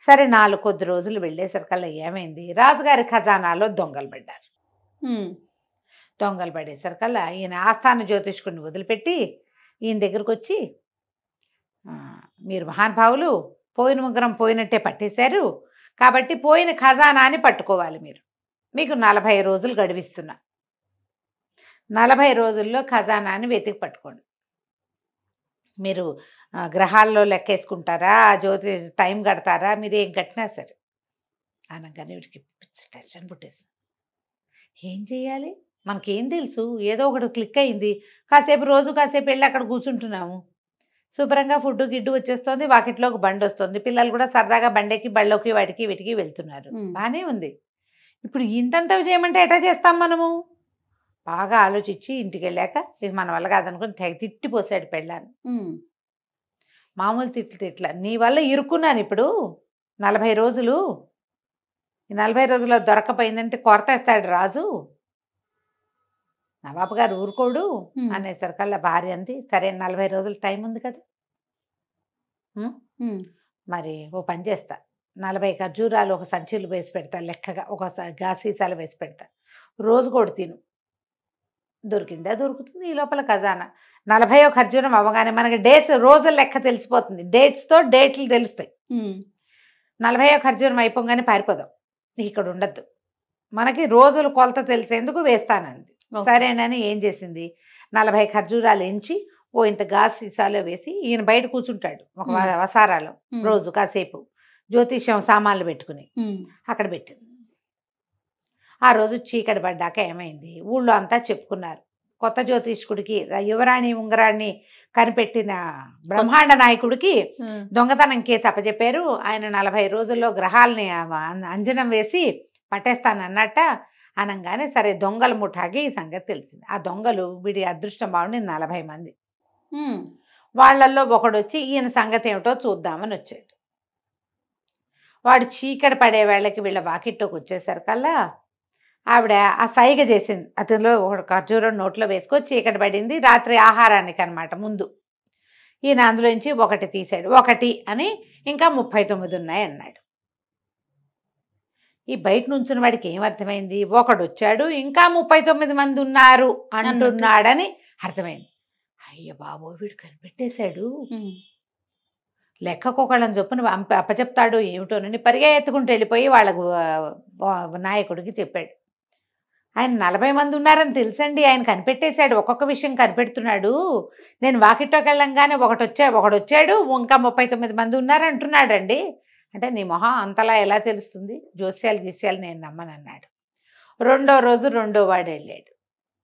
సరే 4 కొద్ది రోజులు వెళ్ళేసరికల్లా ఏమైంది, రాజుగారి ఖజానాలో దొంగలు పడ్డారు. దొంగలు పడేసరికల్లా ఈయన ఆస్థాన జ్యోతిష్కుడిని వదిలిపెట్టి ఈయన దగ్గరకు వచ్చి, మీరు మహానుభావులు, పోయిన ఉంగరం పోయినట్టే పట్టేశారు, కాబట్టి పోయిన ఖజానాని పట్టుకోవాలి, మీకు 40 రోజులు గడివిస్తున్నా, 40 రోజుల్లో ఖజానాని వెతికి పట్టుకోండి. మీరు గ్రహాల్లో లెక్కేసుకుంటారా, జ్యోతి టైం కడతారా, మీరు ఏం కట్టినా సరే అనగానే వీడికి టెన్షన్ పుట్టేస్తుంది. ఏం చేయాలి, మనకేం తెలుసు, ఏదో ఒకటి క్లిక్ అయింది, కాసేపు వెళ్ళి అక్కడ కూర్చుంటున్నాము, శుభ్రంగా ఫుడ్ గిడ్డు వచ్చేస్తుంది, వాకిట్లోకి బండి వస్తుంది, పిల్లలు కూడా సరదాగా బండెక్కి బళ్ళోకి వాటికి వీటికి వెళ్తున్నారు, బాగానే ఉంది. ఇప్పుడు ఇంతంత చేయమంటే ఎటా చేస్తాం మనము. బాగా ఆలోచించి ఇంటికి వెళ్ళాక ఇది మన వల్ల కాదనుకుని తెగ తిట్టిపోసాడు పెళ్ళాన్ని. మామూలు తిట్ల, నీ వల్ల ఇరుక్కున్నాను ఇప్పుడు 40 రోజులు, ఈ 40 రోజుల్లో దొరకపోయిందంటే కొరతేస్తాడు రాజు, నవాబు గారు ఊరుకోడు అనేసరికల్లా భార్య అంది, సరే 40 రోజులు టైం ఉంది కదా, మరి ఓ పని చేస్తా, 40 ఖర్జూరాలు ఒక సంచులు వేసి పెడతా, లెక్కగా ఒక సీసాలు వేసి పెడతా, రోజు కూడా తిను, దొరికిందా దొరుకుతుంది. ఈ లోపల ఖజానా 40వ ఖర్జూరం అవ్వగానే మనకి డేట్స్, రోజుల లెక్క తెలిసిపోతుంది, డేట్స్తో డేట్లు తెలుస్తాయి. 40వ ఖర్జూరం అయిపోగానే పారిపోదాం, ఇక్కడ ఉండద్దు, మనకి రోజులు కొలత తెలిసేందుకు వేస్తానంది. సరేనని ఏం చేసింది, 40 ఖర్జూరాలు ఎంచి ఓ ఇంత గాజు సీసాలో వేసి ఈయన బయట కూర్చుంటాడు ఒక వసారాలో, రోజు కాసేపు జ్యోతిష్యం సామాన్లు పెట్టుకుని అక్కడ పెట్టింది. ఆ రోజు చీకటి పడ్డాక ఏమైంది, ఊళ్ళో అంతా చెప్పుకున్నారు, కొత్త జ్యోతిష్కుడికి, యువరాణి ఉంగరాన్ని కనిపెట్టిన బ్రహ్మాండ నాయకుడికి దొంగతనం కేసు అప్పచెప్పారు. ఆయన 40 రోజుల్లో గ్రహాలని అంజనం వేసి పట్టేస్తానన్నట్ట అనగానే సరే దొంగల ముఠాకి ఈ సంగతి తెలిసింది. ఆ దొంగలు వీడి అదృష్టం బాగుండి 40 మంది. వాళ్ళల్లో ఒకడు వచ్చి ఈయన సంగతి ఏమిటో చూద్దామని వచ్చాడు. వాడు చీకటి పడే వేళకి వీళ్ళ వాకిట్లోకి వచ్చేసరికల్లా ఆవిడ ఆ సైగ చేసింది. అతనిలో ఒక ఖర్జూరం నోట్లో వేసుకో, చీకటి పడింది, రాత్రి ఆహారానికి అనమాట ముందు. ఈయన అందులోంచి ఒకటి తీశాడు. 1 అని ఇంకా 39 ఉన్నాయి అన్నాడు. ఈ బయట నుంచిన వాడికి ఏమర్థమైంది? ఒకడు వచ్చాడు, ఇంకా 39 మంది ఉన్నారు అంటున్నాడని అర్థమైంది. అయ్య బాబో, వీడు కనిపెట్టేశాడు, లెక్కకొకళ్ళని చొప్పున అప్పచెప్తాడు ఏమిటోనని పరిగెత్తుకుంటూ వెళ్ళిపోయి వాళ్ళకు నాయకుడికి చెప్పాడు. ఆయన 40 మంది ఉన్నారని తెలుసండి, ఆయన కనిపెట్టేశాడు, ఒక్కొక్క విషయం కనిపెడుతున్నాడు. నేను వాకిట్లోకి వెళ్ళంగానే ఒకడు వచ్చాడు, ఇంకా 39 మంది ఉన్నారు అంటున్నాడండి. అంటే నీ మొహం అంతలా ఎలా తెలుస్తుంది? జ్యోతిష్యాలు గిస్యాలు నేను నమ్మనన్నాడు. రెండో రోజు రెండో వాడు వెళ్ళాడు.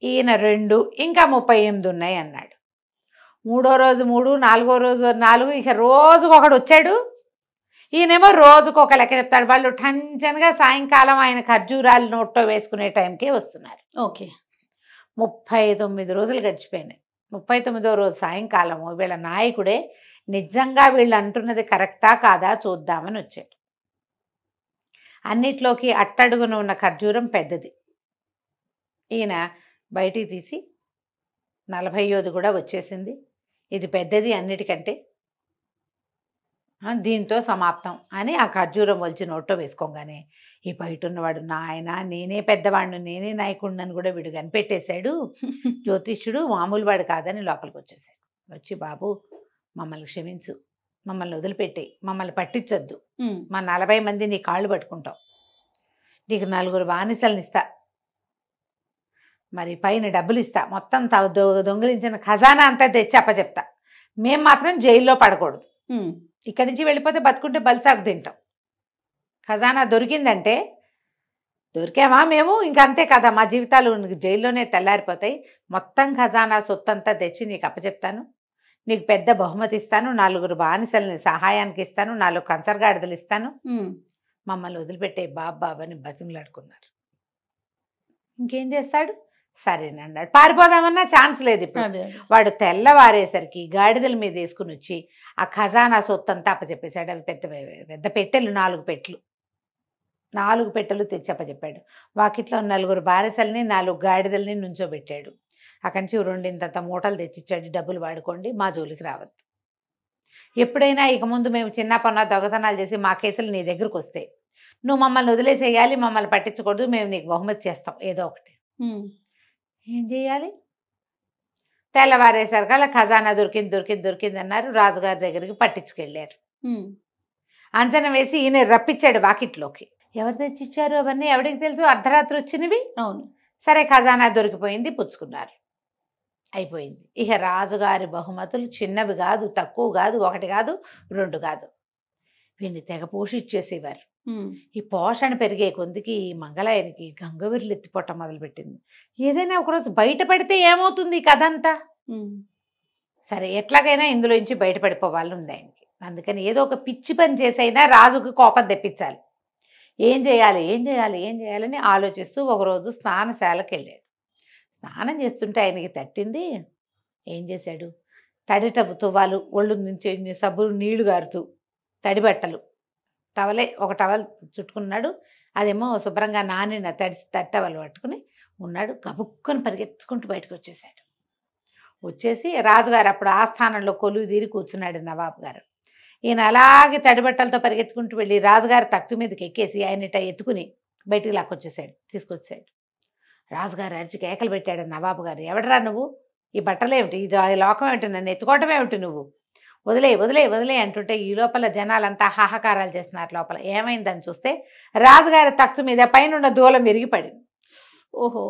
ఈయన 2 ఇంకా 38 ఉన్నాయి అన్నాడు. మూడో రోజు 3, నాలుగో రోజు 4, ఇక రోజుకు ఒకడు వచ్చాడు. ఈయనేమో రోజుకు ఒక లెక్క చెప్తాడు. వాళ్ళు టెన్షన్గా సాయంకాలం ఆయన ఖర్జూరాలు నోట్లో వేసుకునే టైంకే వస్తున్నారు. ఓకే, 39 రోజులు గడిచిపోయినాయి. 39వ రోజు సాయంకాలము వీళ్ళ నాయకుడే నిజంగా వీళ్ళు అంటున్నది కరెక్టా కాదా చూద్దామని వచ్చాడు. అన్నిట్లోకి అట్టడుగున ఉన్న ఖర్జూరం పెద్దది. ఈయన బయటికి తీసి 40వ కూడా వచ్చేసింది, ఇది పెద్దది అన్నిటికంటే, దీంతో సమాప్తం అని ఆ ఖర్జూరం వలిచి నోట్లో వేసుకోగానే ఈ బయట ఉన్నవాడు, నాయన నేనే పెద్దవాడిని, నేనే నాయకుడిని కూడా వీడు కనిపెట్టేశాడు, జ్యోతిష్యుడు మామూలు వాడు కాదని లోపలికి వచ్చేసాడు. వచ్చి బాబు మమ్మల్ని క్షమించు, మమ్మల్ని వదిలిపెట్టే, మమ్మల్ని పట్టించొద్దు, మా 40 మంది నీ కాళ్ళు పట్టుకుంటాం, నీకు 4 బానిసలను ఇస్తా, మరి పైన డబ్బులు ఇస్తా, మొత్తం దొంగిలించిన ఖజానా అంతా తెచ్చి అప్పచెప్తా, మేం మాత్రం జైల్లో పడకూడదు, ఇక్కడి నుంచి వెళ్ళిపోతే బతుకుంటే బలిసాకు తింటాం, ఖజానా దొరికిందంటే దొరికామా మేము ఇంకంతే కదా, మా జీవితాలు జైల్లోనే తెల్లారిపోతాయి, మొత్తం ఖజానా సొత్తంతా తెచ్చి నీకు అప్పచెప్తాను, నీకు పెద్ద బహుమతి ఇస్తాను, 4 బానిసల్ని సహాయానికి ఇస్తాను, 4 కంచరగాడిదలు ఇస్తాను, మమ్మల్ని వదిలిపెట్టే బాబాని బతిమలాడుకున్నారు. ఇంకేం చేస్తాడు? సరేనన్నాడు. పారిపోదామన్నా ఛాన్స్ లేదు ఇప్పుడు. వాడు తెల్లవారేసరికి గాడిదల మీద వేసుకుని వచ్చి ఆ ఖజానా సొత్తంతా అప్పచెప్పేశాడు. అవి పెద్ద పెద్ద పెట్టెలు, 4 పెట్టెలు, 4 పెట్టెలు తెచ్చి అప్పచెప్పాడు. వాకిట్లో 4 బానిసల్ని 4 గాడిదల్ని నుంచోబెట్టాడు. అక్కడి నుంచి 2 మూటలు తెచ్చిచ్చాడు, డబ్బులు వాడుకోండి, మా జోలికి రావద్దు. ఎప్పుడైనా ఇక ముందు మేము చిన్న పన్న దొంగతనాలు చేసి మా కేసులు నీ దగ్గరకు వస్తే నువ్వు మమ్మల్ని వదిలేసేయాలి, మమ్మల్ని పట్టించకూడదు, మేము నీకు బహుమతి చేస్తాం ఏదో ఒకటి. ఏం చేయాలి? తెల్లవారేసరికి అలా ఖజానా దొరికింది అన్నారు. రాజుగారి దగ్గరికి పట్టించుకెళ్ళారు. అంచనా వేసి ఈయన రప్పించాడు వాకిట్లోకి. ఎవరు తెచ్చిచ్చారు అవన్నీ ఎవరికి తెలుసు? అర్ధరాత్రి వచ్చినవి. అవును. సరే ఖజానా దొరికిపోయింది, పుచ్చుకున్నారు, అయిపోయింది. ఇక రాజుగారి బహుమతులు చిన్నవి కాదు, తక్కువ కాదు, 1 కాదు, 2 కాదు, వీడిని తెగ పోషించేసేవారు. ఈ పోషణ పెరిగే కొద్దికి ఈ మంగళాయనికి గంగవీరులు ఎత్తిపోవటం మొదలుపెట్టింది. ఏదైనా ఒకరోజు బయటపడితే ఏమవుతుంది ఈ కథ అంతా? సరే ఎట్లాగైనా ఇందులోంచి బయటపడిపోవాలి ఉంది ఆయనకి. అందుకని ఏదో ఒక పిచ్చి పని చేసైనా రాజుకు కోపం తెప్పించాలి. ఏం చేయాలని ఆలోచిస్తూ ఒకరోజు స్నానశాలకు వెళ్ళాడు. స్నానం చేస్తుంటే ఆయనకి తట్టింది. ఏం చేశాడు? తడిట తువ్వాలు, ఒళ్ళు నుంచి సబ్బు నీళ్లు గారుతూ, తడి బట్టలు, ఒక టవల్ చుట్టుకున్నాడు. అదేమో శుభ్రంగా నానిన తట్టవలు పట్టుకుని ఉన్నాడు. గబుక్కుని పరిగెత్తుకుంటూ బయటకు వచ్చేసాడు. వచ్చేసి రాజుగారు అప్పుడు ఆస్థానంలో కొలువు తీరి కూర్చున్నాడు నవాబు గారు. ఈయన అలాగే తడిబట్టలతో పరిగెత్తుకుంటూ వెళ్ళి రాజుగారి తక్తు మీదకి ఎక్కేసి ఆయన ఇట ఎత్తుకుని బయటికి తీసుకొచ్చాడు. రాజుగారు అరిచి కేకలు పెట్టాడు నవాబు గారు, ఎవడరా నువ్వు? ఈ బట్టలేమిటి? ఇది లోకం ఏమిటి? నన్ను ఎత్తుకోవటం ఏమిటి? నువ్వు వదిలే అంటుంటే ఈ లోపల జనాలంతా హాహాకారాలు చేస్తున్నారు. లోపల ఏమైందని చూస్తే రాజుగారి తక్తు మీద పైన దూలం విరిగి పడింది. ఓహో.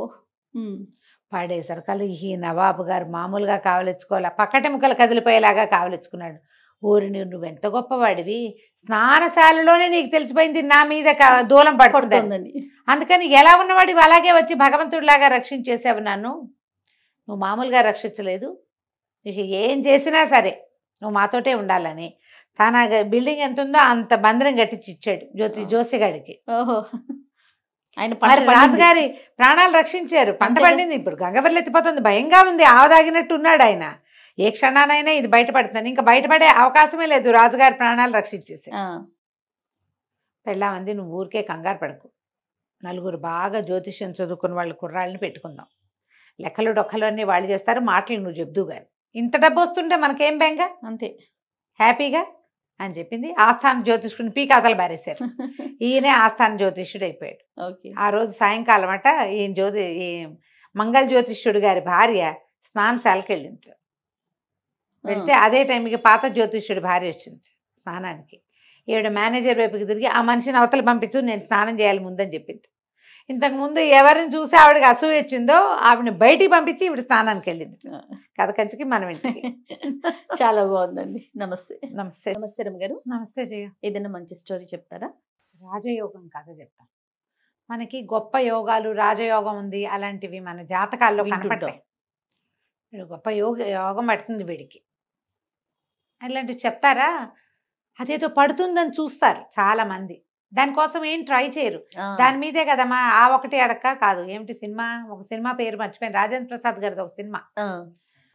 పడేసరికల్లా ఈ నవాబు గారు మామూలుగా కావలించుకోవాలా, పక్కటెముకలు కదిలిపోయేలాగా కావలించుకున్నాడు. ఊరిని నువ్వెంత గొప్పవాడివి, స్నానశాలలోనే నీకు తెలిసిపోయింది నా మీద దూలం పడుతుందని, అందుకని ఎలా ఉన్నవాడివి అలాగే వచ్చి భగవంతుడిలాగా రక్షించేసావు నన్ను, నువ్వు మామూలుగా రక్షించలేదు, ఇక ఏం చేసినా సరే నువ్వు మాతోటే ఉండాలని తన బిల్డింగ్ ఎంత ఉందో అంత బందరం కట్టించి ఇచ్చాడు జోసిగాడికి. ఓహో. ఆయన మరి రాజుగారి ప్రాణాలు రక్షించారు, పంట అంతేగా. పండింది. ఇప్పుడు గంగవల్లి ఎత్తిపోతుంది, భయంగా ఉంది, ఆవదాగినట్టు ఉన్నాడు ఆయన. ఏ క్షణానైనా ఇది బయటపడుతుంది, ఇంకా బయటపడే అవకాశమే లేదు. రాజుగారి ప్రాణాలు రక్షించేసి పెళ్ళామంది, నువ్వు ఊరికే కంగారు పడకు, నలుగురు బాగా జ్యోతిష్యం చదువుకున్న వాళ్ళు కుర్రాళ్ళని పెట్టుకుందాం, లెక్కలు డొక్కలు అన్నీ వాళ్ళు చేస్తారు, మాటలు నువ్వు చెప్దు కానీ ఇంత డబ్బు వస్తుంటే మనకేం బెంగ, అంతే హ్యాపీగా అని చెప్పింది. ఆస్థాన జ్యోతిష్కుని పీకాతలు బారేశారు. ఈయనే ఆస్థాన జ్యోతిష్యుడు అయిపోయాడు. ఓకే. ఆ రోజు సాయంకాలం అట ఈ మంగళ జ్యోతిష్యుడు గారి భార్య స్నానశాలకు వెళ్ళింది. వెళ్తే అదే టైంకి పాత జ్యోతిష్యుడి భార్య వచ్చింది స్నానానికి. ఈవిడ మేనేజర్ వైపుకి తిరిగి, ఆ మనిషిని అవతల పంపించు, నేను స్నానం చేయాలి ముందని చెప్పింది. ఇంతకుముందు ఎవరిని చూసి ఆవిడకి అసూయ వచ్చిందో ఆవిడని బయటికి పంపించి ఈవిడ స్నానానికి వెళ్ళింది. కథ కంచికి మనం ఇంటికి. చాలా బాగుందండి. నమస్తే. నమస్తే. నమస్తే రమ్మగారు. నమస్తే జయ. ఏదైనా మంచి స్టోరీ చెప్తారా? రాజయోగం కథ చెప్తాను. మనకి గొప్ప యోగాలు, రాజయోగం ఉంది, అలాంటివి మన జాతకాల్లో కనపడతాయి. వీడు గొప్ప యోగం పడుతుంది వీడికి, అలాంటివి చెప్తారా? అదేదో పడుతుందని చూస్తారు చాలా మంది, దానికోసం ఏం ట్రై చేయరు. దాని మీదే కదమ్మా ఆ ఒకటి అడక్క కాదు. ఏమిటి సినిమా, ఒక సినిమా పేరు మర్చిపోయాను, రాజేంద్ర ప్రసాద్ గారిది ఒక సినిమా.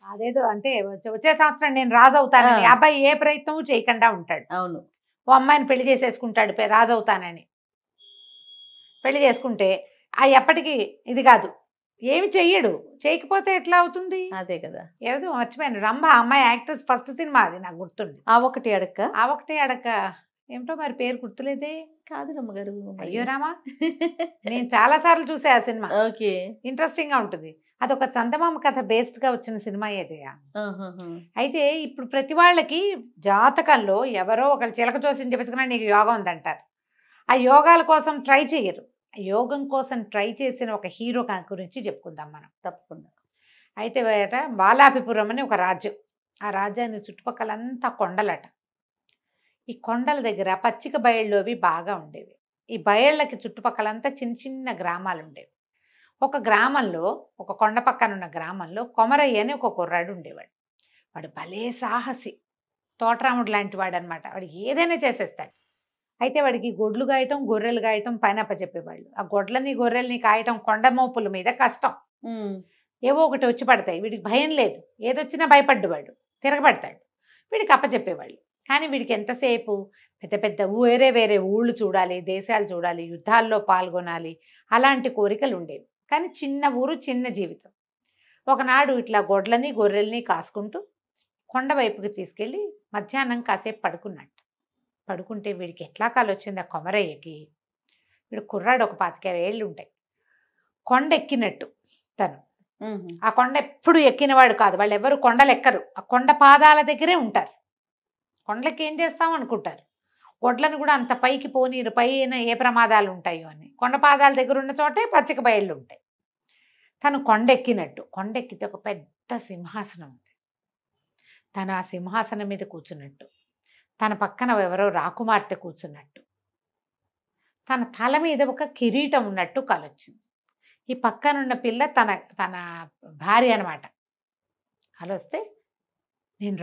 అదేదో అంటే వచ్చే సంవత్సరం నేను రాజు అవుతానని, అబ్బాయి ఏ ప్రయత్నం చేయకుండా ఉంటాడు. అవును. ఓ అమ్మాయిని పెళ్లి చేసేసుకుంటాడు, రాజు అవుతానని. పెళ్లి చేసుకుంటే ఎప్పటికీ ఇది కాదు, ఏమి చెయ్యడు. చేయకపోతే ఎట్లా అవుతుంది? అదే కదా. ఏదో మర్చిపోయాను, రంభ అమ్మాయి యాక్టర్స్ ఫస్ట్ సినిమా, అది నాకు గుర్తుంది. ఆ ఒకటి అడక్క. ఆ ఒకటి అడక్క ఏమిటో మరి పేరు గుర్తులేదే. కాదు రమ్మగారు. అయ్యో రామా, నేను చాలా సార్లు చూసా ఆ సినిమా. ఓకే. ఇంట్రెస్టింగ్ గా ఉంటుంది. అదొక చందమామ కథ బేస్డ్ గా వచ్చిన సినిమా ఏదయ్యా. అయితే ఇప్పుడు ప్రతి వాళ్ళకి జాతకంలో ఎవరో ఒకళ్ళు చిలక చూసి చెప్పుకున్నా నీకు యోగం ఉందంటారు. ఆ యోగాల కోసం ట్రై చేయరు. యోగం కోసం ట్రై చేసిన ఒక హీరో గురించి చెప్పుకుందాం మనం. తప్పకుండా. అయితే బాలాపిపురం అని ఒక రాజ్యం. ఆ రాజ్యాన్ని చుట్టుపక్కలంతా కొండలట. ఈ కొండల దగ్గర పచ్చిక బయళ్ళు అవి బాగా ఉండేవి. ఈ బయళ్ళకి చుట్టుపక్కలంతా చిన్న చిన్న గ్రామాలు ఉండేవి. ఒక గ్రామంలో, ఒక కొండ పక్కన ఉన్న గ్రామంలో కొమరయ్య అని ఒక కుర్రాడు ఉండేవాడు. వాడు భలే సాహసి, తోటరాముడు లాంటి వాడు అనమాట. వాడు ఏదైనా చేసేస్తాడు. అయితే వాడికి గొడ్లు గాయటం, గొర్రెలు గాయటం పైన అప్పచెప్పేవాళ్ళు. ఆ గొడ్లని గొర్రెల్ని కాయటం కొండ మోపుల మీద కష్టం. ఏవో ఒకటి వచ్చి పడతాయి. వీడికి భయం లేదు, ఏదొచ్చినా భయపడ్డవాడు, తిరగబడతాడు. వీడికి అప్పచెప్పేవాళ్ళు. కానీ వీడికి ఎంతసేపు పెద్ద పెద్ద వేరే వేరే ఊళ్ళు చూడాలి, దేశాలు చూడాలి, యుద్ధాల్లో పాల్గొనాలి, అలాంటి కోరికలు ఉండేవి. కానీ చిన్న ఊరు, చిన్న జీవితం. ఒకనాడు ఇట్లా గొడ్లని గొర్రెల్ని కాసుకుంటూ కొండ వైపుకి తీసుకెళ్ళి మధ్యాహ్నం కాసేపు పడుకున్నాడు. పడుకుంటే వీడికి ఎట్లా కాలు వచ్చింది ఆ కొమరయ్యకి. వీడు కుర్రాడు, ఒక 25 ఏళ్ళు ఉంటాయి. కొండ ఎక్కినట్టు తను. ఆ కొండ ఎప్పుడు ఎక్కినవాడు కాదు. వాళ్ళు ఎవరు కొండలు ఎక్కరు, ఆ కొండ పాదాల దగ్గరే ఉంటారు. కొండలకి ఏం చేస్తాం అనుకుంటారు. గొడ్లను కూడా అంత పైకి పోనీరు, పైన ఏ ప్రమాదాలు ఉంటాయో అని. కొండ పాదాల దగ్గర ఉన్న చోటే పచ్చిక బయళ్ళు ఉంటాయి. తను కొండెక్కినట్టు, కొండెక్కితే ఒక పెద్ద సింహాసనం ఉంది. తను ఆ సింహాసనం మీద కూర్చున్నట్టు, తన పక్కన ఎవరో రాకుమార్తె కూర్చున్నట్టు, తన తల మీద ఒక కిరీటం ఉన్నట్టు కలొచ్చింది. ఈ పక్కనున్న పిల్ల తన తన భార్య అనమాట. కలొస్తే నేను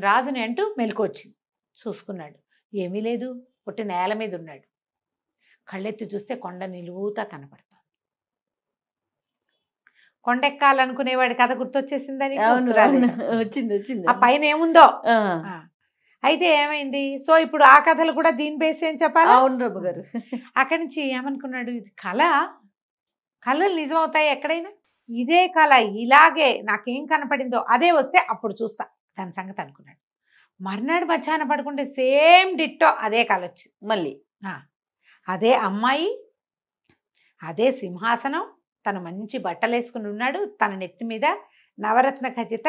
రాజుని అంటూ మెలకువచ్చింది. చూసుకున్నాడు, ఏమీ లేదు, పుట్టి నేల మీద ఉన్నాడు. కళ్ళెత్తి చూస్తే కొండ నిలువుతా కనపడుతుంది. కొండెక్కాలనుకునేవాడి కథ గుర్తొచ్చేసిందని వచ్చింది. ఆ పైన ఏముందో. అయితే ఏమైంది? సో ఇప్పుడు ఆ కథలు కూడా దీని బేస్ ఏం చెప్పాలి? అవును రఘు గారు. అక్కడి నుంచి ఏమనుకున్నాడు, ఇది కళలు నిజమవుతాయి ఎక్కడైనా. ఇదే కళ ఇలాగే నాకేం కనపడిందో అదే వస్తే అప్పుడు చూస్తా దాని సంగతి అనుకున్నాడు. మర్నాడు మధ్యాహ్నం పడుకుంటే సేమ్ డిట్టో అదే కళ వచ్చింది మళ్ళీ. అదే అమ్మాయి, అదే సింహాసనం, తను మంచి బట్టలు వేసుకుని ఉన్నాడు, తన నెత్తి మీద నవరత్న ఖచ్చిత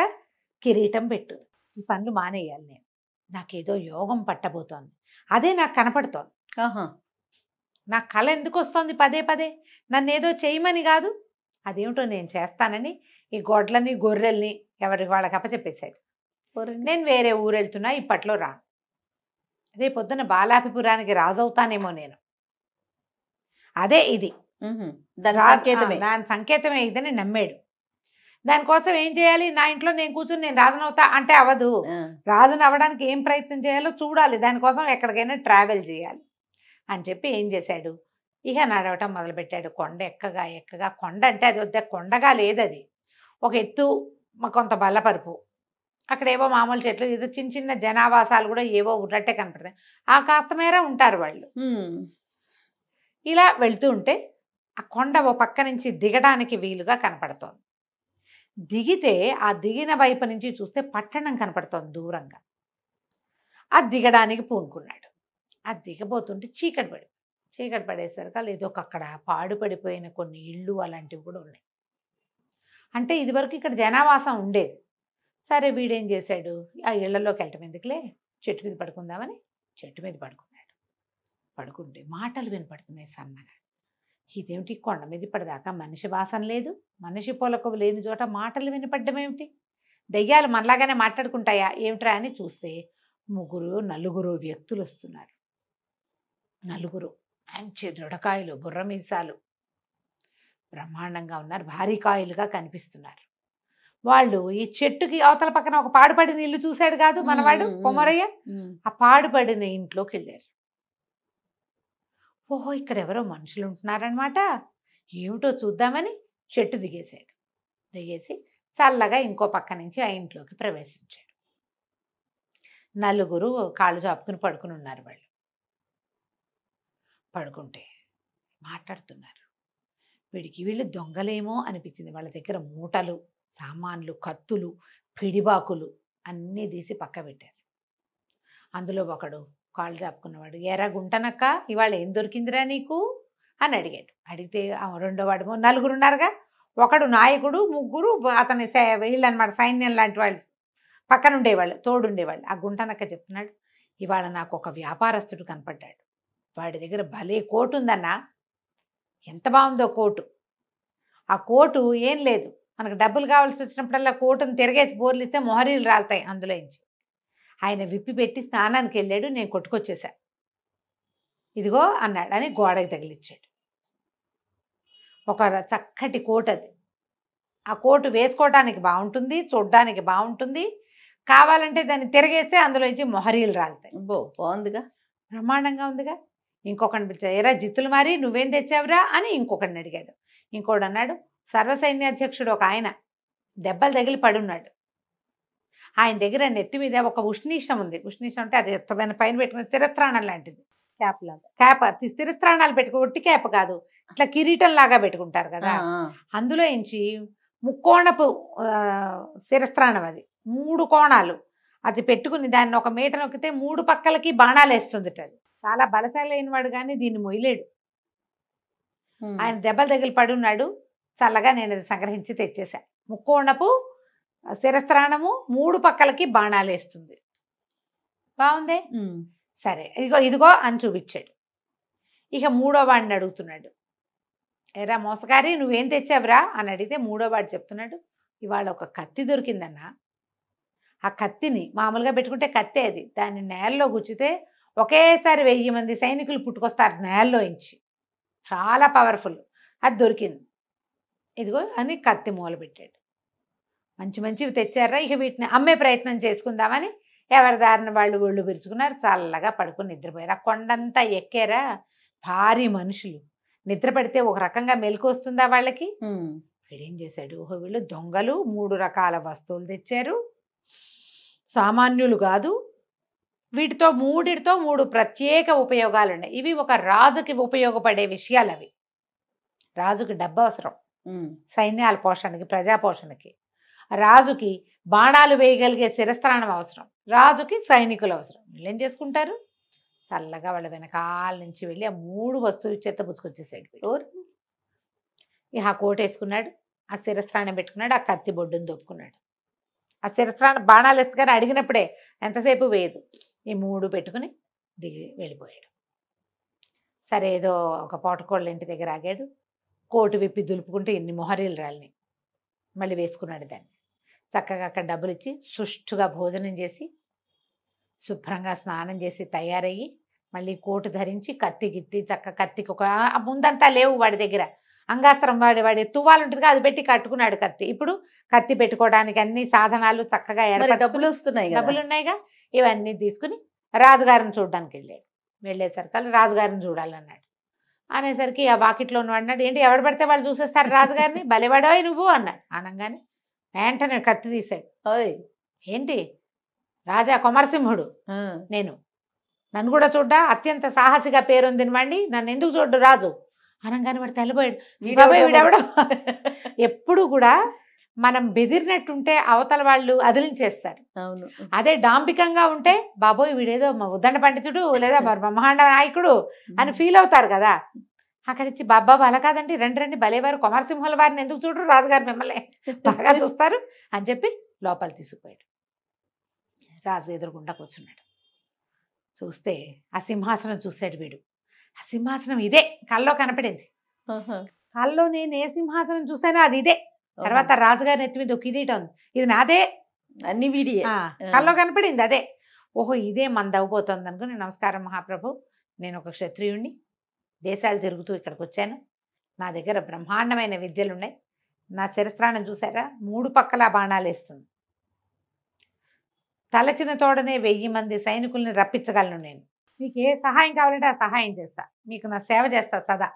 కిరీటం పెట్టు. ఈ పనులు మానేయాలి నేను, నాకేదో యోగం పట్టబోతోంది, అదే నాకు కనపడుతోంది. నా కళ ఎందుకు వస్తుంది పదే పదే? నన్ను ఏదో చేయమని కాదు, అదేమిటో నేను చేస్తానని ఈ గొడ్లని గొర్రెల్ని ఎవరికి వాళ్ళకి అప్పచెప్పేశాడు. నేను వేరే ఊరు వెళ్తున్నా, ఇప్పట్లో రా, రేపొద్దున బాలాపిపురానికి రాజవుతానేమో నేను. అదే ఇది దాని సంకేతమే ఇదని నమ్మాడు. దానికోసం ఏం చేయాలి? నా ఇంట్లో నేను కూర్చుని నేను రాజునవుతా అంటే అవ్వదు. రాజుని అవ్వడానికి ఏం ప్రయత్నం చేయాలో చూడాలి. దానికోసం ఎక్కడికైనా ట్రావెల్ చేయాలి అని చెప్పి ఏం చేశాడు, ఇక నడవటం మొదలుపెట్టాడు. కొండ ఎక్కగా ఎక్కగా, కొండ అంటే అది వద్ద కొండగా లేదు, అది ఒక ఎత్తు, కొంత బల్లపరుపు, అక్కడ ఏవో మామూలు చెట్లు, ఏదో చిన్న చిన్న జనావాసాలు కూడా ఏవో ఉన్నట్టే కనపడతాయి. ఆ కాస్త మేర ఉంటారు వాళ్ళు. ఇలా వెళ్తూ ఉంటే ఆ కొండ ఓ పక్క నుంచి దిగడానికి వీలుగా కనపడుతోంది. దిగితే ఆ దిగిన వైపు నుంచి చూస్తే పట్టణం కనపడుతోంది దూరంగా. ఆ దిగడానికి పూనుకున్నాడు. ఆ దిగబోతుంటే చీకటి పడేసరికి ఏదో అక్కడ పాడుపడిపోయిన కొన్ని ఇళ్ళు అలాంటివి కూడా ఉన్నాయి. అంటే ఇదివరకు ఇక్కడ జనావాసం ఉండేది. సరే వీడేం చేశాడు, ఆ ఇళ్లలోకి వెళ్ళటం ఎందుకులే, చెట్టు మీద పడుకుందామని చెట్టు మీద పడుకున్నాడు. పడుకుంటే మాటలు వినపడుతున్నాయి సన్నగా. ఇదేమిటి, కొండ మీద ఇప్పటిదాకా మనిషి వాసన లేదు, మనిషి పొలకవు లేని చోట మాటలు వినపడ్డం ఏమిటి, దెయ్యాలు మనలాగానే మాట్లాడుకుంటాయా ఏమిట్రా అని చూస్తే నలుగురు వ్యక్తులు వస్తున్నారు. నలుగురు మంచి దృఢకాయలు, బుర్ర మీసాలు, బ్రహ్మాండంగా ఉన్నారు, భారీ కాయలుగా కనిపిస్తున్నారు. వాళ్ళు ఈ చెట్టుకి అవతల పక్కన ఒక పాడుపడిన ఇల్లు చూశాడు కాదు మనవాడు కొమరయ్య, ఆ పాడుపడిన ఇంట్లోకి వెళ్ళారు. ఓహో, ఇక్కడ ఎవరో మనుషులు ఉంటున్నారనమాట, ఏమిటో చూద్దామని చెట్టు దిగేసి చల్లగా ఇంకో పక్క నుంచి ఆ ఇంట్లోకి ప్రవేశించాడు. నలుగురు కాళ్ళు చాపుకుని పడుకుని ఉన్నారు. వాళ్ళు పడుకుంటే మాట్లాడుతున్నారు. వీళ్ళు దొంగలేమో అనిపించింది. వాళ్ళ దగ్గర మూటలు, సామాన్లు, కత్తులు, పిడిబాకులు అన్నీ తీసి పక్క పెట్టారు. అందులో ఒకడు కాళ్ళు చాపుకున్నవాడు, ఎరా గుంటనక్క, ఇవాళ ఏం దొరికిందిరా నీకు అని అడిగాడు. అడిగితే రెండో వాడు, నలుగురు ఉన్నారుగా, ఒకడు నాయకుడు, ముగ్గురు అతని వీళ్ళు అనమాట, సైన్యం లాంటి వాళ్ళు పక్కన ఉండేవాళ్ళు, తోడుండేవాళ్ళు. ఆ గుంటనక్క చెప్తున్నాడు, ఇవాళ నాకు ఒక వ్యాపారస్తుడు కనపడ్డాడు, వాడి దగ్గర భలే కోటు ఉందన్నా, ఎంత బాగుందో కోటు. ఆ కోటు ఏం లేదు, మనకు డబ్బులు కావాల్సి వచ్చినప్పుడల్లా కోటును తిరగేసి బోర్లు ఇస్తే మొహరీలు రాలుతాయి అందులోంచి. ఆయన విప్పి పెట్టి స్నానానికి వెళ్ళాడు, నేను కొట్టుకొచ్చేసా, ఇదిగో అన్నాడు అని గోడకి తగిలిచ్చాడు. ఒక చక్కటి కోటు అది. ఆ కోటు వేసుకోవడానికి బాగుంటుంది, చూడడానికి బాగుంటుంది, కావాలంటే దాన్ని తిరగేస్తే అందులోంచి మొహరీలు రాలుతాయి. బాగుందిగా, బ్రహ్మాండంగా ఉందిగా. ఇంకొకటి పిలిచాడు, ఎరా జిత్తులు మరి నువ్వేం తెచ్చావురా అని ఇంకొకటిని అడిగాడు. ఇంకోటి అన్నాడు, సర్వసైన్యాధ్యక్షుడు ఒక ఆయన దెబ్బలు తగిలి పడున్నాడు, ఆయన దగ్గర నెత్తి మీద ఒక ఉష్ణీషం ఉంది. ఉష్ణీషం అంటే అది పైన పెట్టుకున్న శిరస్త్రాణం లాంటిది, క్యాప్, శిరస్త్రాణాలు పెట్టుకో, ఒట్టి క్యాప్ కాదు, ఇట్లా కిరీటం లాగా పెట్టుకుంటారు కదా, అందులో నుంచి ముక్కోణపు శిరస్త్రాణం, అది 3 కోణాలు, అది పెట్టుకుని దాన్ని ఒక మీట నొక్కితే 3 పక్కలకి బాణాలు వేస్తుంది. అది చాలా బలశాలి అయినవాడు కానీ దీన్ని మొయ్యలేడు. ఆయన దెబ్బలు తగిలి పడున్నాడు, చల్లగా నేను అది సంగ్రహించి తెచ్చేసా. ముక్కోణపు శిరస్త్రాణము, 3 పక్కలకి బాణాలు వేస్తుంది, బాగుందే, సరే ఇదిగో అని చూపించాడు. ఇక మూడో వాడిని అడుగుతున్నాడు, ఎరా మోసగారి నువ్వేం తెచ్చావురా అని అడిగితే మూడో వాడు చెప్తున్నాడు, ఇవాళ ఒక కత్తి దొరికిందన్నా, ఆ కత్తిని మామూలుగా పెట్టుకుంటే కత్తే అది, దాన్ని నేలలో గుచ్చితే ఒకేసారి 1000 మంది సైనికులు పుట్టుకొస్తారు నేలలో నుంచి, చాలా పవర్ఫుల్, అది దొరికింది, ఇదిగో అని కత్తి మూల పెట్టాడు. మంచివి తెచ్చారా, ఇక వీటిని అమ్మే ప్రయత్నం చేసుకుందామని ఎవరి దారిన వాళ్ళు ఒళ్ళు విరుచుకున్నారు, చల్లగా పడుకుని నిద్రపోయారు. ఆ కొండంతా ఎక్కారా, భారీ మనుషులు, నిద్ర పడితే ఒక రకంగా మెలకు వస్తుందా వాళ్ళకి. వీడేం చేశాడు, ఓహో వీళ్ళు దొంగలు, 3 రకాల వస్తువులు తెచ్చారు, సామాన్యులు కాదు, వీటితో 3 ప్రత్యేక ఉపయోగాలు ఉన్నాయి. ఇవి ఒక రాజుకి ఉపయోగపడే విషయాలు. అవి రాజుకి డబ్బు అవసరం, సైన్యాల పోషణకి, ప్రజా పోషణకి, రాజుకి బాణాలు వేయగలిగే శిరస్త్రాణం అవసరం, రాజుకి సైనికులు అవసరం. వీళ్ళు ఏం చేసుకుంటారు, చల్లగా వాళ్ళ వెనకాల నుంచి వెళ్ళి ఆ 3 వస్తువులు చేత పుచ్చుకొచ్చేసాడు. ఇక ఆ కోట వేసుకున్నాడు, ఆ శిరస్త్రాణం పెట్టుకున్నాడు, ఆ కత్తి బొడ్డును దొప్పుకున్నాడు. ఆ శిరస్త్రాణం బాణాలు వేసుకొని అడిగినప్పుడే ఎంతసేపు వేయదు, ఈ 3 పెట్టుకుని దిగి వెళ్ళిపోయాడు. సరే ఏదో ఒక పోటకోళ్ళ ఇంటి దగ్గర ఆగాడు, కోటు విప్పి దులుపుకుంటూ ఇన్ని మొహరీలు రాలిని మళ్ళీ వేసుకున్నాడు. దాన్ని చక్కగా అక్కడ డబ్బులు ఇచ్చి సుష్టుగా భోజనం చేసి శుభ్రంగా స్నానం చేసి తయారయ్యి మళ్ళీ కోటు ధరించి కత్తికి ఒక ముందంతా లేవు వాడి దగ్గర, అంగాస్త్రం వాడి తువ్వాలు ఉంటుంది అది పెట్టి కట్టుకున్నాడు కత్తి. ఇప్పుడు కత్తి పెట్టుకోవడానికి అన్ని సాధనాలు చక్కగా డబ్బులు ఉన్నాయిగా, ఇవన్నీ తీసుకుని రాజుగారిని చూడడానికి వెళ్ళాడు. వెళ్ళేసరికి రాజుగారిని చూడాలన్నాడు. అనేసరికి ఆ వాకిట్లో ఉన్న అన్నాడు, ఏంటి ఎవడు పడితే వాళ్ళు చూసేస్తారు రాజుగారిని, బలివాడోయ్ నువ్వు అన్నాడు. అనగానే వెంటనే కత్తి తీశాడు. ఏంటి రాజా కొమరసింహుడు నేను, నన్ను కూడా చూడ్డా, అత్యంత సాహసిగా పేరొందిన వాడిని నన్ను ఎందుకు చూడ్డు రాజు అనగానే వాడు తెల్లబోయాడు. వీడెవడో. ఎప్పుడు కూడా మనం బెదిరినట్టుంటే అవతల వాళ్ళు అదిలించేస్తారు. అవును. అదే డాంబికంగా ఉంటే బాబోయ్ వీడేదో ఉద్దండ పండితుడు లేదా బ్రహ్మాండ నాయకుడు అని ఫీల్ అవుతారు కదా. అక్కడి నుంచి బాబా అలా కాదండి, రండి రండి భలేవారు కొమరసింహుల వారిని ఎందుకు చూడరు, రాజుగారు మిమ్మల్ని బాగా చూస్తారు అని చెప్పి లోపల తీసుకుపోయాడు. రాజు ఎదురుగుండా కూర్చున్నాడు. చూస్తే ఆ సింహాసనం చూశాడు వీడు. ఆ సింహాసనం ఇదే కల్లో కనపడింది. కల్లో నేను ఏ సింహాసనం చూసానో అది ఇదే. తర్వాత రాజుగారి ఎత్తి మీద ఒక కిరీటం ఉంది, ఇది నాదే, అన్ని వీడియే. కల్లో కనపడింది అదే. ఓహో ఇదే మంది అవ్వబోతోంది అనుకుని, నమస్కారం మహాప్రభు, నేను ఒక క్షత్రియుణ్ణి, దేశాలు తిరుగుతూ ఇక్కడికి వచ్చాను, నా దగ్గర బ్రహ్మాండమైన విద్యలు ఉన్నాయి, నా చరిత్రాన్ని చూసారా 3 పక్కల బాణాలు వేస్తుంది, తలచిన తోడనే 1000 మంది సైనికుల్ని రప్పించగలను నేను, మీకు ఏ సహాయం కావాలంటే ఆ సహాయం చేస్తా, మీకు నా సేవ చేస్తా సదా,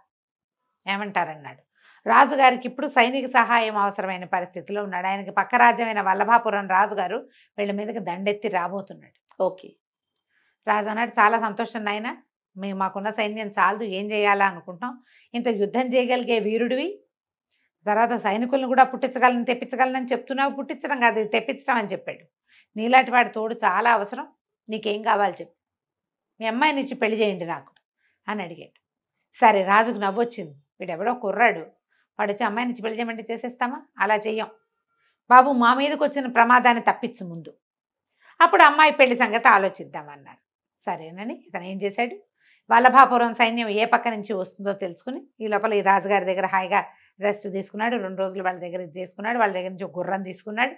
ఏమంటారన్నాడు. రాజుగారికి ఇప్పుడు సైనిక సహాయం అవసరమైన పరిస్థితిలో ఉన్నాడు. ఆయనకి పక్క రాజ్యమైన వల్లభాపురం రాజుగారు వీళ్ళ మీదకి దండెత్తి రాబోతున్నాడు. ఓకే. రాజు అన్నాడు, చాలా సంతోషం నాయన, మేము మాకున్న సైన్యం చాలదు, ఏం చేయాలా అనుకుంటాం, ఇంత యుద్ధం చేయగలిగే వీరుడివి, తర్వాత సైనికులను కూడా తెప్పించగలనని చెప్తున్నావు, పుట్టించడం కాదు తెప్పించడం అని చెప్పాడు. నీలాంటి వాడి తోడు చాలా అవసరం, నీకేం కావాలి చెప్పు, మీ అమ్మాయిని ఇచ్చి పెళ్లి చేయండి నాకు అని అడిగాడు. సరే రాజుకు నవ్వొచ్చింది, వీడెవడో కుర్రాడు, వాడు వచ్చి అమ్మాయిని ఇచ్చి పెళ్లి చేయమంటే చేసేస్తామా, అలా చెయ్యం బాబు, మా మీదకి వచ్చిన ప్రమాదాన్ని తప్పించు ముందు, అప్పుడు అమ్మాయి పెళ్లి సంగతి ఆలోచిద్దామన్నారు. సరేనని ఇతను ఏం చేశాడు, వల్లభాపురం సైన్యం ఏ పక్క నుంచి వస్తుందో తెలుసుకుని ఈ లోపల ఈ రాజుగారి దగ్గర హాయిగా రెస్ట్ తీసుకున్నాడు. 2 రోజులు వాళ్ళ దగ్గర తీసుకున్నాడు. వాళ్ళ దగ్గర నుంచి ఒక గుర్రం తీసుకున్నాడు.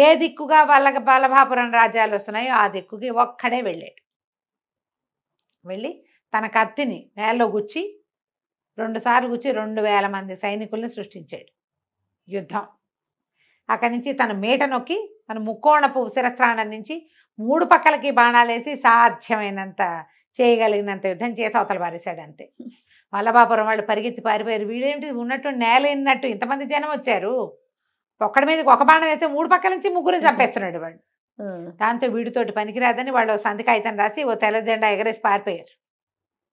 ఏ దిక్కుగా వల్లభాపురం రాజ్యాలు వస్తున్నాయో ఆ దిక్కుకి ఒక్కడే వెళ్ళాడు. వెళ్ళి తన కత్తిని నేలలో గుచ్చి 2 సార్లు గుచ్చి 2000 మంది సైనికుల్ని సృష్టించాడు. యుద్ధం అక్కడి నుంచి తన మీట నొక్కి తన ముక్కోణపు శిరస్త్రాణం నుంచి 3 పక్కలకి బాణాలేసి సాధ్యమైనంత చేయగలిగినంత యుద్ధం చేసి అవతల పారేశాడు. అంతే. వల్లభాపురం వాళ్ళు పరిగెత్తి పారిపోయారు. వీడేంటి ఉన్నట్టు నేల ఇన్నట్టు ఇంతమంది జనం వచ్చారు, ఒక్కడి మీదకి ఒక బాణం వేస్తే 3 పక్కల నుంచి 3 చంపేస్తున్నాడు వాడు. దాంతో వీడితోటి పనికిరాదని వాళ్ళు సంధి కాగితం రాసి ఓ తెల్ల జెండా ఎగరేసి పారిపోయారు.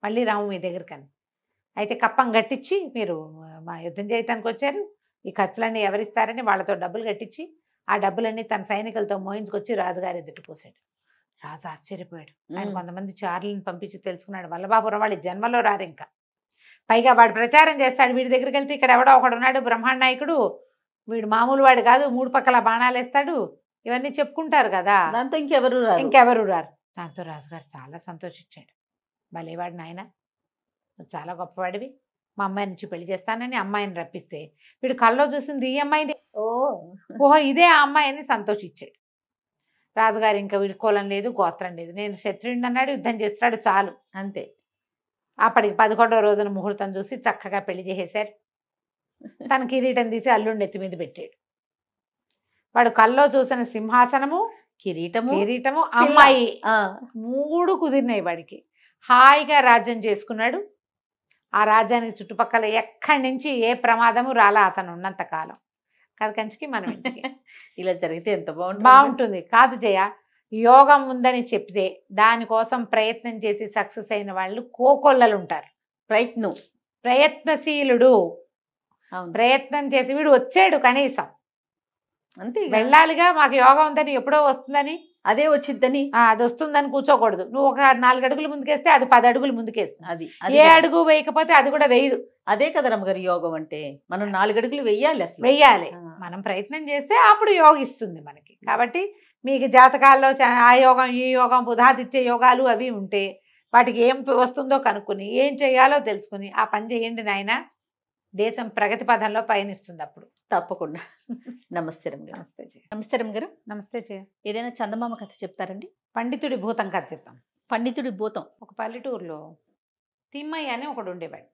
మళ్ళీ రాము మీ దగ్గరికని. అయితే కప్పం కట్టించి, మీరు మా యుద్ధం చేయటానికి వచ్చారు, ఈ ఖర్చులన్నీ ఎవరిస్తారని వాళ్ళతో డబ్బులు కట్టించి ఆ డబ్బులన్నీ తన సైనికులతో మోయించుకొచ్చి రాజుగారి ఎదుటి పోసాడు. రాజు ఆశ్చర్యపోయాడు. ఆయన కొంతమంది చారులను పంపించి తెలుసుకున్నాడు, వల్లభాపురం వాళ్ళు జన్మలో రారు ఇంకా, పైగా వాడు ప్రచారం చేస్తాడు, వీడి దగ్గరికి వెళ్తే ఇక్కడ ఎవడో ఒకడు ఉన్నాడు బ్రహ్మాండ నాయకుడు, వీడు మామూలు వాడు కాదు, 3 పక్కల బాణాలు వేస్తాడు, ఇవన్నీ చెప్పుకుంటారు కదా, దాంతో ఇంకెవరు రారు. దాంతో రాజుగారు చాలా సంతోషించాడు. భలేవాడు నాయన, చాలా గొప్పవాడివి, మా అమ్మాయి నుంచి పెళ్లి చేస్తానని అమ్మాయిని రప్పిస్తే వీడు కల్లో చూసింది ఈ అమ్మాయిని, ఓహో ఇదే ఆ అమ్మాయిని సంతోషించాడు. రాజుగారు ఇంకా వీడి కులం లేదు గోత్రం లేదు, నేను క్షత్రియుడిని అన్నాడు, యుద్ధం చేస్తున్నాడు చాలు అంతే. అప్పటికి 11వ రోజున ముహూర్తం చూసి చక్కగా పెళ్లి చేసేశారు. తన కిరీటం తీసి అల్లుండి ఎత్తి మీద పెట్టాడు. వాడు కల్లో చూసిన సింహాసనము కిరీటము అమ్మాయి 3 కుదిరినాయి వాడికి. హాయిగా రాజ్యం చేసుకున్నాడు. ఆ రాజ్యానికి చుట్టుపక్కల ఎక్కడి నుంచి ఏ ప్రమాదము రాలా అతను ఉన్నంత కాలం. కాదు కంచికి మనం ఇంటికి ఇలా జరిగితే ఎంత బాగుంటుంది కాదు జయ. యోగం ఉందని చెప్తే దానికోసం ప్రయత్నం చేసి సక్సెస్ అయిన వాళ్ళు కోకొల్లలు ఉంటారు. ప్రయత్నశీలుడు, ప్రయత్నం చేసి వీడు వచ్చాడు కనీసం అంతే, వెళ్ళాలిగా, మాకు యోగం ఉందని ఎప్పుడో వస్తుందని అదే వచ్చిద్దని అది వస్తుందని కూర్చోకూడదు. నువ్వు ఒక 4 అడుగులు ముందుకేస్తే అది 10 అడుగులు ముందుకేస్తుంది. ఏ అడుగు వేయకపోతే అది కూడా వేయదు. అదే కదా రమ్మగారు యోగం అంటే, మనం 4 అడుగులు వెయ్యాలి, అసలు వెయ్యాలి. మనం ప్రయత్నం చేస్తే అప్పుడు యోగిస్తుంది మనకి. కాబట్టి మీకు జాతకాల్లో ఆ యోగం ఈ యోగం బుధాదిత్య యోగాలు అవి ఉంటే వాటికి ఏం వస్తుందో కనుక్కొని ఏం చేయాలో తెలుసుకుని ఆ పని చేయండి నాయన, దేశం ప్రగతి పథంలో పయనిస్తుంది అప్పుడు. తప్పకుండా. నమస్తే రమ్మగారు. నమస్తే రమ్మగారు. నమస్తే జయ. ఏదైనా చందమామ కథ చెప్తారండి? పండితుడి భూతం కథ చెప్తాం. పండితుడి భూతం. ఒక పల్లెటూరులో తిమ్మయ్య అని ఒకడు ఉండేవాడు.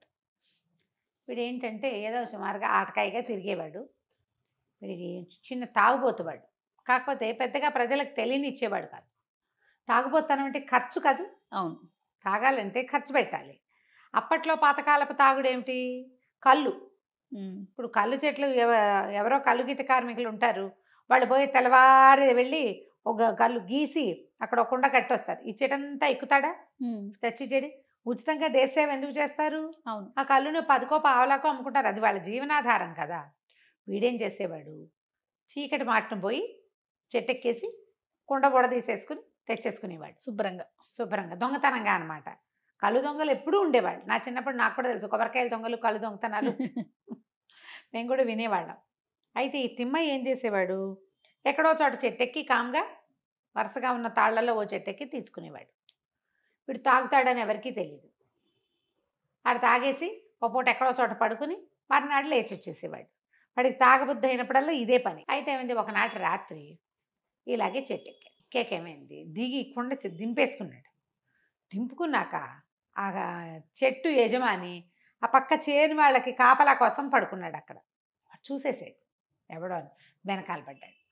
వీడు ఏంటంటే ఏదో సుమారుగా ఆటకాయగా తిరిగేవాడు. వీడికి చిన్న తాగుబోతువాడు, కాకపోతే పెద్దగా ప్రజలకు తెలియనిచ్చేవాడు కాదు. తాగుబోతనం అంటే ఖర్చు కాదు. అవును, తాగాలంటే ఖర్చు పెట్టాలి. అప్పట్లో పాతకాలపు తాగుడు ఏమిటి? కళ్ళు. ఇప్పుడు కళ్ళు చెట్లు ఎవరో కళ్ళు గీత కార్మికులు ఉంటారు, వాళ్ళు పోయి తెల్లవారి వెళ్ళి ఒక కళ్ళు గీసి అక్కడ ఒక కుండ కట్టొస్తారు. ఇచ్చేటంతా ఎక్కుతాడా? తెచ్చిచ్చేది ఉచితంగా దేశసేవ ఎందుకు చేస్తారు? అవును. ఆ కళ్ళును 10కో పావలాకో అమ్ముకుంటారు, అది వాళ్ళ జీవనాధారం కదా. వీడేం చేసేవాడు, చీకటి మాటను పోయి చెట్టెక్కేసి కుండ బుడ తీసేసుకుని తెచ్చేసుకునేవాడు శుభ్రంగా దొంగతనంగా అనమాట. కళ్ళు దొంగలు ఎప్పుడూ ఉండేవాడు. నా చిన్నప్పుడు నాకు కూడా తెలుసు, కొబ్బరికాయల దొంగలు, కళ్ళు దొంగతనాలు మేము కూడా వినేవాళ్ళం. అయితే ఈ తిమ్మయ్య ఏం చేసేవాడు, ఎక్కడో చోట చెట్టెక్కి కామ్గా వరుసగా ఉన్న తాళ్లలో ఓ చెట్టెక్కి తీసుకునేవాడు. వీడు తాగుతాడని ఎవరికీ తెలియదు. ఆడు తాగేసి ఒక పూట ఎక్కడో చోట పడుకుని మర్నాడు లేచి వచ్చేసేవాడు. వాడికి తాగబుద్ధి అయినప్పుడల్లా ఇదే పని. అయితే ఏమైంది, ఒకనాటి రాత్రి ఇలాగే చెట్టెక్కేమైంది, దిగి కుండ దింపేసుకున్నాడు. దింపుకున్నాక ఆ చెట్టు యజమాని ఆ పక్క చేను వాళ్ళకి కాపలా కోసం పడుకున్నాడు. అక్కడ చూసేసాడు, ఎవడో అని వెనకాల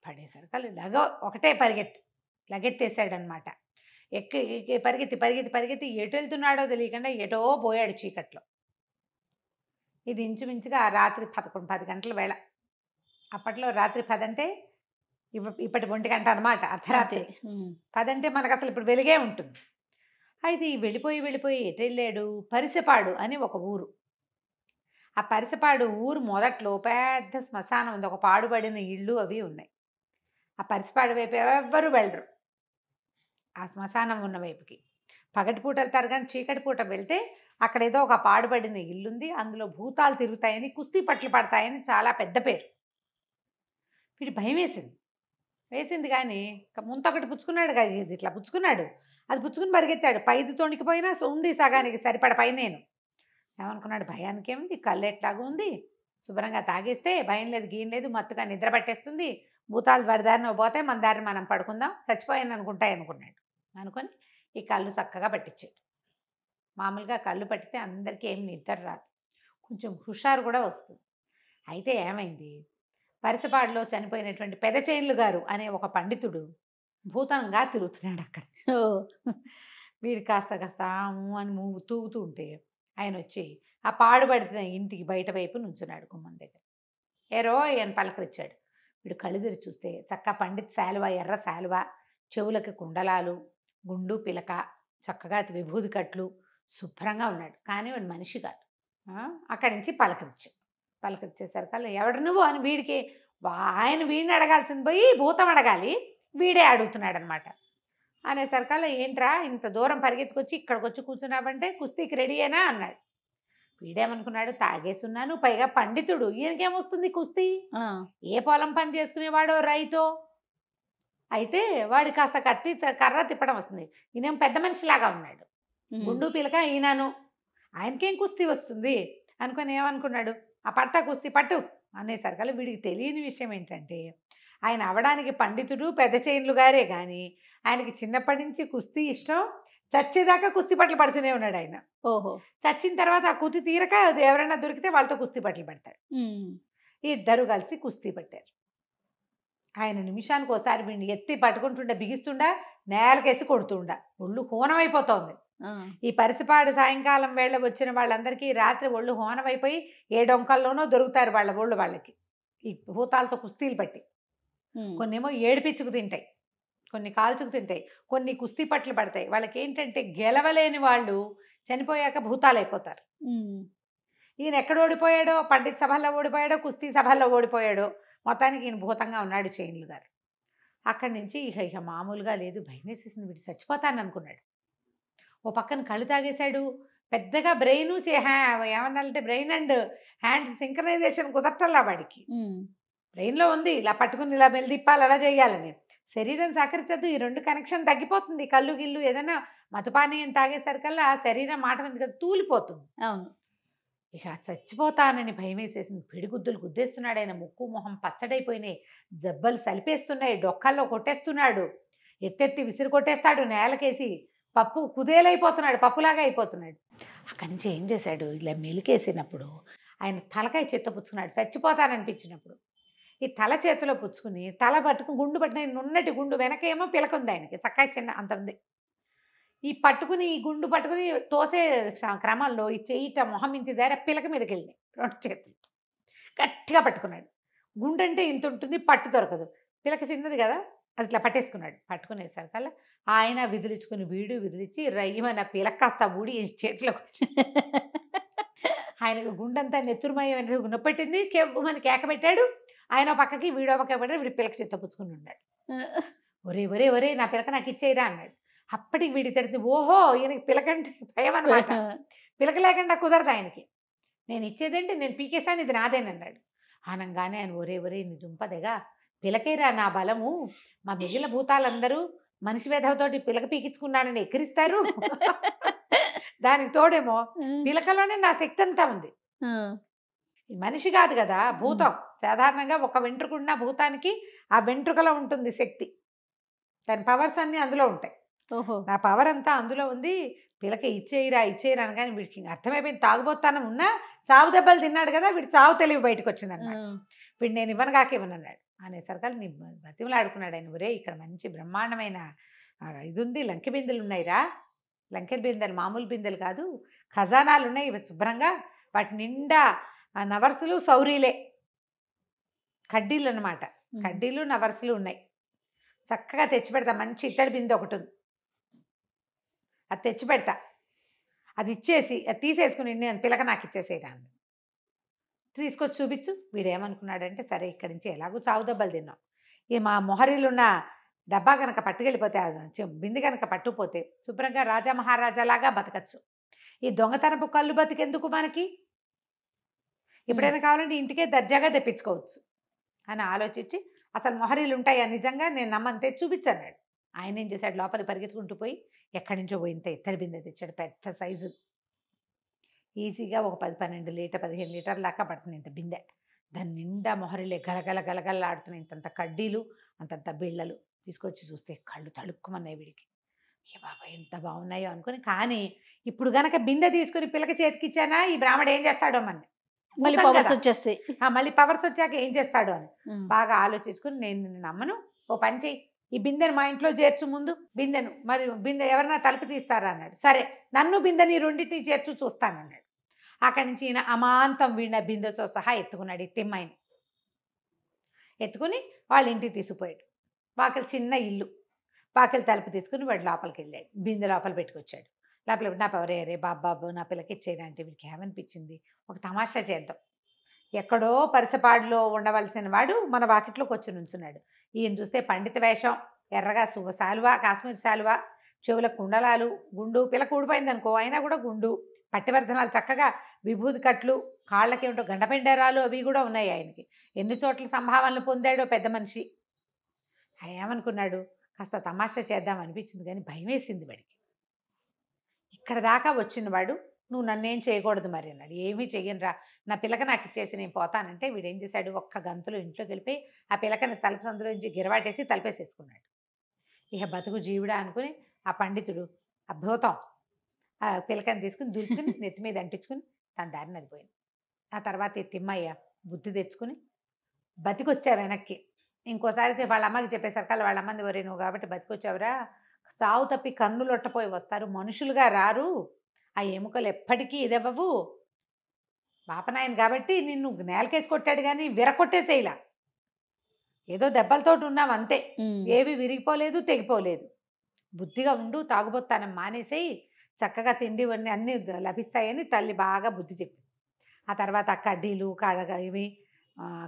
పడేసరికి ఒకటే లగెత్తేసాడనమాట. పరిగెత్తి ఎటు వెళ్తున్నాడో తెలియకుండా ఎటో పోయాడు చీకట్లో. ఇది ఇంచుమించుగా రాత్రి 11-10 గంటల వేళ. అప్పట్లో రాత్రి 10 అంటే ఇప్పటి 1 గంట అనమాట, అర్ధరాత్రి. 10 అంటే మనకు అసలు ఇప్పుడు వెలుగే ఉంటుంది. అయితే వెళ్ళిపోయి ఎటు వెళ్ళాడు, పరిసెపాడు అని ఒక ఊరు. ఆ పరిసపాడు ఊరు మొదట్లో పెద్ద శ్మశానం ఉంది, ఒక పాడుపడిన ఇళ్ళు అవి ఉన్నాయి. ఆ పరిసపాడు వైపు ఎవ్వరూ వెళ్ళరు, ఆ శ్మశానం ఉన్న వైపుకి. పగటిపూట వెళ్తారు, కానీ చీకటి పూట వెళ్తే అక్కడ ఏదో ఒక పాడుపడిన ఇల్లుంది, అందులో భూతాలు తిరుగుతాయని, కుస్తీ పట్లు పడతాయని చాలా పెద్ద పేరు. వీడి భయం వేసింది కానీ ముంతొకటి పుచ్చుకున్నాడు కదా, ఇది ఇట్లా పుచ్చుకున్నాడు, అది పుచ్చుకుని పరిగెత్తాడు. పైది తొణికిపోయినా ఉంది సగానికి సరిపడ పై. నేను ఏమనుకున్నాడు, భయానికి ఏముంది, కళ్ళు ఎట్లాగా ఉంది, శుభ్రంగా తాగేస్తే భయం లేదు, గీయం లేదు, మత్తుగా నిద్ర పట్టేస్తుంది, భూతాలు వరదారిన పోతే మన దారిని మనం పడుకుందాం, చచ్చిపోయాను అనుకున్నాడు. అనుకొని ఈ కళ్ళు చక్కగా పట్టించాడు. మామూలుగా కళ్ళు పట్టితే అందరికీ ఏం నిద్ర రాదు, కొంచెం హుషారు కూడా వస్తుంది. అయితే ఏమైంది, పరిసపాడులో చనిపోయినటువంటి పెదచేన్లు గారు అనే ఒక పండితుడు భూతంగా తిరుగుతున్నాడు అక్కడ. వీడు కాస్త అని తూగుతూ ఉంటే ఆయన వచ్చి ఆ పాడుపడిన ఇంటికి బయట వైపు నుంచున్నాడు గుమ్మం దగ్గర. ఏరో ఆయన పలకరించాడు. వీడు కళ్ళు తెరిచి చూస్తే చక్క పండిత్ శాలువా, ఎర్ర శాలువా, చెవులకి కుండలాలు, గుండు పిలక, చక్కగా విభూది కట్లు, శుభ్రంగా ఉన్నాడు. కానీ వాడు మనిషి కాదు. అక్కడి నుంచి పలకరించేసరికల్లా ఎవడు నువ్వు అని వీడికి, ఆయన వీడిని అడగాల్సింది పోయి భూతం అడగాలి, వీడే అడుగుతున్నాడు అనమాట. అనేసరికల్లా ఏంట్రా ఇంత దూరం పరిగెత్తుకొచ్చి ఇక్కడికి వచ్చి కూర్చున్నావంటే కుస్తీకి రెడీ అయినా అన్నాడు. వీడేమనుకున్నాడు, తాగేసున్నాను, పైగా పండితుడు, ఈయనకేమొస్తుంది కుస్తీ, ఏ పొలం పని చేసుకునేవాడో రైతో. అయితే వాడి కాస్త కర్ర తిప్పడం వస్తుంది, ఈయనేం పెద్ద మనిషిలాగా ఉన్నాడు, గుండు పిలక ఈయనను, ఆయనకేం కుస్తీ వస్తుంది అనుకుని ఏమనుకున్నాడు, ఆ పడతా కుస్తీ పట్టు అనేసరికల్లా వీడికి తెలియని విషయం ఏంటంటే, ఆయన అవడానికి పండితుడు పెద్ద చేన్లు గారే కానీ ఆయనకి చిన్నప్పటి నుంచి కుస్తీ ఇష్టం, చచ్చేదాకా కుస్తీ పట్లు పడుతూనే ఉన్నాడు ఆయన. చచ్చిన తర్వాత ఆ కుస్తీ తీరక ఎవరైనా దొరికితే వాళ్ళతో కుస్తీ పట్లు పడతాడు. ఇద్దరు కలిసి కుస్తీ పట్టారు. ఆయన నిమిషానికి ఒకసారి వీడిని ఎత్తి పట్టుకుంటుండా, బిగిస్తుండా, నేలకేసి కొడుతుండా, ఒళ్ళు హోనమైపోతోంది. ఈ పరిసిపాడు సాయంకాలం వేళ వచ్చిన వాళ్ళందరికీ రాత్రి ఒళ్ళు హోనమైపోయి ఏ డొంకల్లోనో దొరుకుతారు వాళ్ళ ఒళ్ళు వాళ్ళకి, ఈ భూతాలతో కుస్తీలు పట్టి. కొన్నేమో ఏడిపిచ్చుకు తింటాయి, కొన్ని కాల్చుకు తింటాయి, కొన్ని కుస్తీ పట్లు పడతాయి. వాళ్ళకి ఏంటంటే గెలవలేని వాళ్ళు చనిపోయాక భూతాలు అయిపోతారు. ఈయన ఎక్కడ ఓడిపోయాడో, పండిత్ సభల్లో ఓడిపోయాడో, కుస్తీ సభల్లో ఓడిపోయాడో, మొత్తానికి ఈయన భూతంగా ఉన్నాడు చేన్లు గారు. అక్కడి నుంచి ఇక మామూలుగా లేదు, భయం వేసేసింది, వీడు చచ్చిపోతాను అనుకున్నాడు. ఓ పక్కన కళ్ళు తాగేశాడు, పెద్దగా బ్రెయిన్ ఏమన్నాలంటే బ్రెయిన్ అండ్ హ్యాండ్ సింక్రనైజేషన్ కుదరటల్లా వాడికి. బ్రెయిన్లో ఉంది ఇలా పట్టుకుని ఇలా మెల్లిప్పాలి, అలా చేయాలని, శరీరం సహకరించద్దు, ఈ రెండు కనెక్షన్ తగ్గిపోతుంది. కళ్ళు గిల్లు ఏదైనా మతుపానీయం తాగేసరికల్లా శరీరం మాట మీద కదా తూలిపోతుంది. అవును. ఇక చచ్చిపోతానని భయం వేసేసింది. పిడిగుద్దులు గుద్దేస్తున్నాడు ఆయన, ముక్కు మొహం పచ్చడైపోయినాయి, జబ్బలు సలిపేస్తున్నాయి, డొక్కల్లో కొట్టేస్తున్నాడు, ఎత్తెత్తి విసిరి కొట్టేస్తాడు నేలకేసి, పప్పు కుదేలైపోతున్నాడు, పప్పులాగా అయిపోతున్నాడు. అక్కడి నుంచి ఏం చేశాడు, ఇలా మెలికేసినప్పుడు ఆయన తలకాయ చేత్తో పుచ్చుకున్నాడు, చచ్చిపోతాననిపించినప్పుడు. ఈ తల చేతిలో పుచ్చుకుని తల పట్టుకుని గుండు పట్టిన నున్నటి గుండు, వెనకేమో పిలకుంది ఆయనకి, చక్కాయ చిన్న అంత ఉంది. ఈ పట్టుకుని ఈ గుండు పట్టుకుని తోసే క్రమంలో ఈ చెయ్యిట మొహం నుంచి జారి పిలక మీదకి వెళ్ళినాయి 2 చేతులు. గట్టిగా పట్టుకున్నాడు. గుండు అంటే ఇంత ఉంటుంది, పట్టు దొరకదు. పిలక చిన్నది కదా, అది ఇట్లా పట్టేసుకున్నాడు. పట్టుకునేసరికల్లా ఆయన విదిలించుకుని వీడు విదిలించి రయ్యమైన పిలక కాస్త ఊడి చేతిలోకి వచ్చి ఆయనకు గుండంతా నెత్తురుమయం నొప్పెట్టింది. మన కేక పెట్టాడు. ఆయన పక్కకి వీడో పక్క పెట్టాడు. వీడి పిలక చిత్తపుచ్చుకుని ఉన్నాడు. ఒరే ఒరే ఒరే నా పిలక నాకు ఇచ్చేయరా అన్నాడు. అప్పటికి వీడి తెలిసింది, ఓహో ఈయనకి పిలకంటే భయం అనమాట. పిలక లేకుండా కుదరదు ఆయనకి. నేను ఇచ్చేదేంటి, నేను పీకేశాను, ఇది నాదేనన్నాడు. అనగానే ఆయన ఒరే ఒరే నీ దుంపదెగా, పిలకేరా నా బలము, మా మిగిలిన భూతాలందరూ మనిషి వేధవతోటి పిలక పీకించుకున్నానని ఎక్కిరిస్తారు. దానికి తోడేమో పిలకలోనే నా శక్తి అంతా ఉంది. మనిషి కాదు కదా, భూతం. సాధారణంగా ఒక వెంట్రుకున్న భూతానికి ఆ వెంట్రుకలో ఉంటుంది శక్తి. దాని పవర్స్ అన్నీ అందులో ఉంటాయి. నా పవర్ అంతా అందులో ఉంది. పిలక ఇచ్చేయిరా ఇచ్చేయిరా అనగానే వీడికి అర్థమైపోయింది. తాగుబోతానం ఉన్నా చావు దెబ్బలు తిన్నాడు కదా, వీడు చావు తెలివి బయటకు వచ్చిందన్నాడు. వీడు నేను ఇవ్వను కాక ఇవ్వనన్నాడు. అనేసరికి నీ బతిమలు ఆడుకున్నాడు ఆయన. ఒరే ఇక్కడ మంచి బ్రహ్మాండమైన ఇది ఉంది, లంకె బిందెలు ఉన్నాయిరా. లంకె బిందెలు మామూలు బిందెలు కాదు, ఖజానాలు ఉన్నాయి శుభ్రంగా. వాటి నిండా నవర్సులు సౌరీలే, కడ్డీలు అనమాట. కడ్డీలు నవర్సులు ఉన్నాయి. చక్కగా తెచ్చి పెడతా. మంచి ఇత్తడి బిందె ఒకటి ఉంది, అది తెచ్చి పెడతా. అది ఇచ్చేసి అది తీసేసుకుని నేను పిలక నాకు ఇచ్చేసేయరా. తీసుకొచ్చి చూపించు. వీడేమనుకున్నాడంటే, సరే ఇక్కడి నుంచి ఎలాగో చావు దెబ్బలు తిన్నాం, ఈ మా మొహరీలు ఉన్న డబ్బా కనుక పట్టుకెళ్ళిపోతే, బిందె కనుక పట్టుకుపోతే శుభ్రంగా రాజా మహారాజాలాగా బతకచ్చు. ఈ దొంగతనపు కళ్ళు బతికెందుకు మనకి, ఎప్పుడైనా కావాలంటే ఇంటికే దర్జాగా తెప్పించుకోవచ్చు అని ఆలోచించి, అసలు మొహరీలు ఉంటాయా నిజంగా, నేను నమ్మంతే చూపించన్నాడు. ఆయన ఏం చేశాడు, లోపలి పరిగెత్తుకుంటూ పోయి ఎక్కడి నుంచో పోయింత ఇత్తడి బిందె తెచ్చాడు, పెద్ద సైజు. ఈజీగా ఒక 10-12 లీటర్ 15 లీటర్ల దాకా పడుతుంది ఇంత బిందె. దాని నిండా మొహరీలే గలగల గలగల ఆడుతున్నాయి. ఇంతంత కడ్డీలు, అంతంత బిళ్ళలు. తీసుకొచ్చి చూస్తే కళ్ళు తడుక్కుమన్నాయి వీడికి. ఏ బాబా ఎంత బాగున్నాయో అనుకుని. కానీ ఇప్పుడు గనక బిందె తీసుకుని పిల్లక చేతికి ఇచ్చానా, ఈ బ్రాహ్మడు ఏం చేస్తాడో మళ్ళీ మళ్ళీ పవర్స్ వచ్చేస్తాయి. మళ్ళీ పవర్స్ వచ్చాక ఏం చేస్తాడు అని బాగా ఆలోచించుకుని, నేను నిన్ను నమ్మను, ఓ పని చెయ్యి, ఈ బిందెను మా ఇంట్లో చేర్చు ముందు బిందెను. మరి బిందె ఎవరైనా తలుపు తీస్తారా అన్నాడు. సరే నన్ను బిందెని రెండింటిని చేర్చు చూస్తానన్నాడు. అక్కడి నుంచి ఈయన అమాంతం వీడిన బిందెతో సహా ఎత్తుకున్నాడు. ఈ తిమ్మాయిని ఎత్తుకుని వాళ్ళ ఇంటికి తీసుకుపోయాడు. వాకిలి చిన్న ఇల్లు, వాకిలి తలుపు తీసుకుని వాడు లోపలికి వెళ్ళాడు. బిందె లోపల పెట్టుకొచ్చాడు. లోపల నా పవరే రే బాబాబు నా పిల్లకి ఇచ్చేయరా అంటే వీడికి ఏమనిపించింది, ఒక తమాషా చేద్దాం. ఎక్కడో పరిసపాడులో ఉండవలసిన వాడు మన వాకిట్లోకి వచ్చి నుంచున్నాడు. ఈయన చూస్తే పండిత వేషం, ఎర్రగా శాలువా, కాశ్మీర్ శాలువా, చెవుల కుండలాలు, గుండు, పిల్ల కూడిపోయింది అనుకో అయినా కూడా గుండు, పట్టివర్ధనాలు, చక్కగా విభూతి కట్లు, కాళ్ళకి ఏమిటో గండపెండరాలు అవి కూడా ఉన్నాయి ఆయనకి. ఎన్ని చోట్ల సంభావనలు పొందాడో పెద్ద మనిషి. ఏమనుకున్నాడు, కాస్త తమాషా చేద్దాం అనిపించింది, కానీ భయం వేసింది వాడికి. ఇక్కడ దాకా వచ్చిన వాడు నువ్వు నన్నేం చేయకూడదు మరి అన్నాడు. ఏమీ చెయ్యనురా, నా పిల్లక నాకు ఇచ్చేసి నేను పోతానంటే వీడేం చేశాడు, ఒక్క గంతులో ఇంట్లోకి వెళ్ళిపోయి ఆ పిల్లకని తలుపు సందులోంచి గిరవాటేసి తలుపేసేసుకున్నాడు. ఇక బతుకు జీవుడా అనుకుని ఆ పండితుడు అద్భుతం ఆ పిల్లకని తీసుకుని దురుకుని నెత్తి మీద అంటించుకుని తన దారిని వెళ్ళిపోయింది. ఆ తర్వాత ఈ తిమ్మయ్య బుద్ధి తెచ్చుకుని బతికొచ్చా వెనక్కి. ఇంకోసారి వాళ్ళ అమ్మకి చెప్పేసరికల్లా వాళ్ళ అమ్మని, వరే నువ్వు కాబట్టి బతికొచ్చావురా, చావు తప్పి కన్నులు ఒట్టపోయి వస్తారు, మనుషులుగా రారు, ఆ ఎముకలు ఎప్పటికీ ఇదవ్వవు. బాపనాయన కాబట్టి నిన్ను నేలకేసి కొట్టాడు కానీ విరకొట్టేసేలా, ఏదో దెబ్బలతోటి ఉన్నావు అంతే, ఏవి విరిగిపోలేదు తెగిపోలేదు. బుద్ధిగా ఉండు, తాగుబోతానం మానేసేయి, చక్కగా తిండి అన్నీ లభిస్తాయని తల్లి బాగా బుద్ధి చెప్పింది. ఆ తర్వాత ఆ కడ్డీలు ఇవి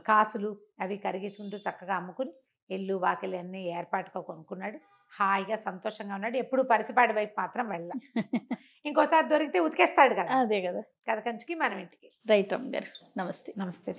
కాసులు అవి కరిగించుకుంటూ చక్కగా అమ్ముకుని ఇల్లు వాకిలి అన్నీ ఏర్పాటుగా కొనుక్కున్నాడు. హాయిగా సంతోషంగా ఉన్నాడు. ఎప్పుడు పరిసిపాడి వైపు మాత్రం వెళ్ళ. ఇంకోసారి దొరికితే ఉతికేస్తాడు కదా, అదే కదా కథ కంచికి మనం ఇంటికి. రైట్ అమ్మ గారు, నమస్తే. నమస్తే.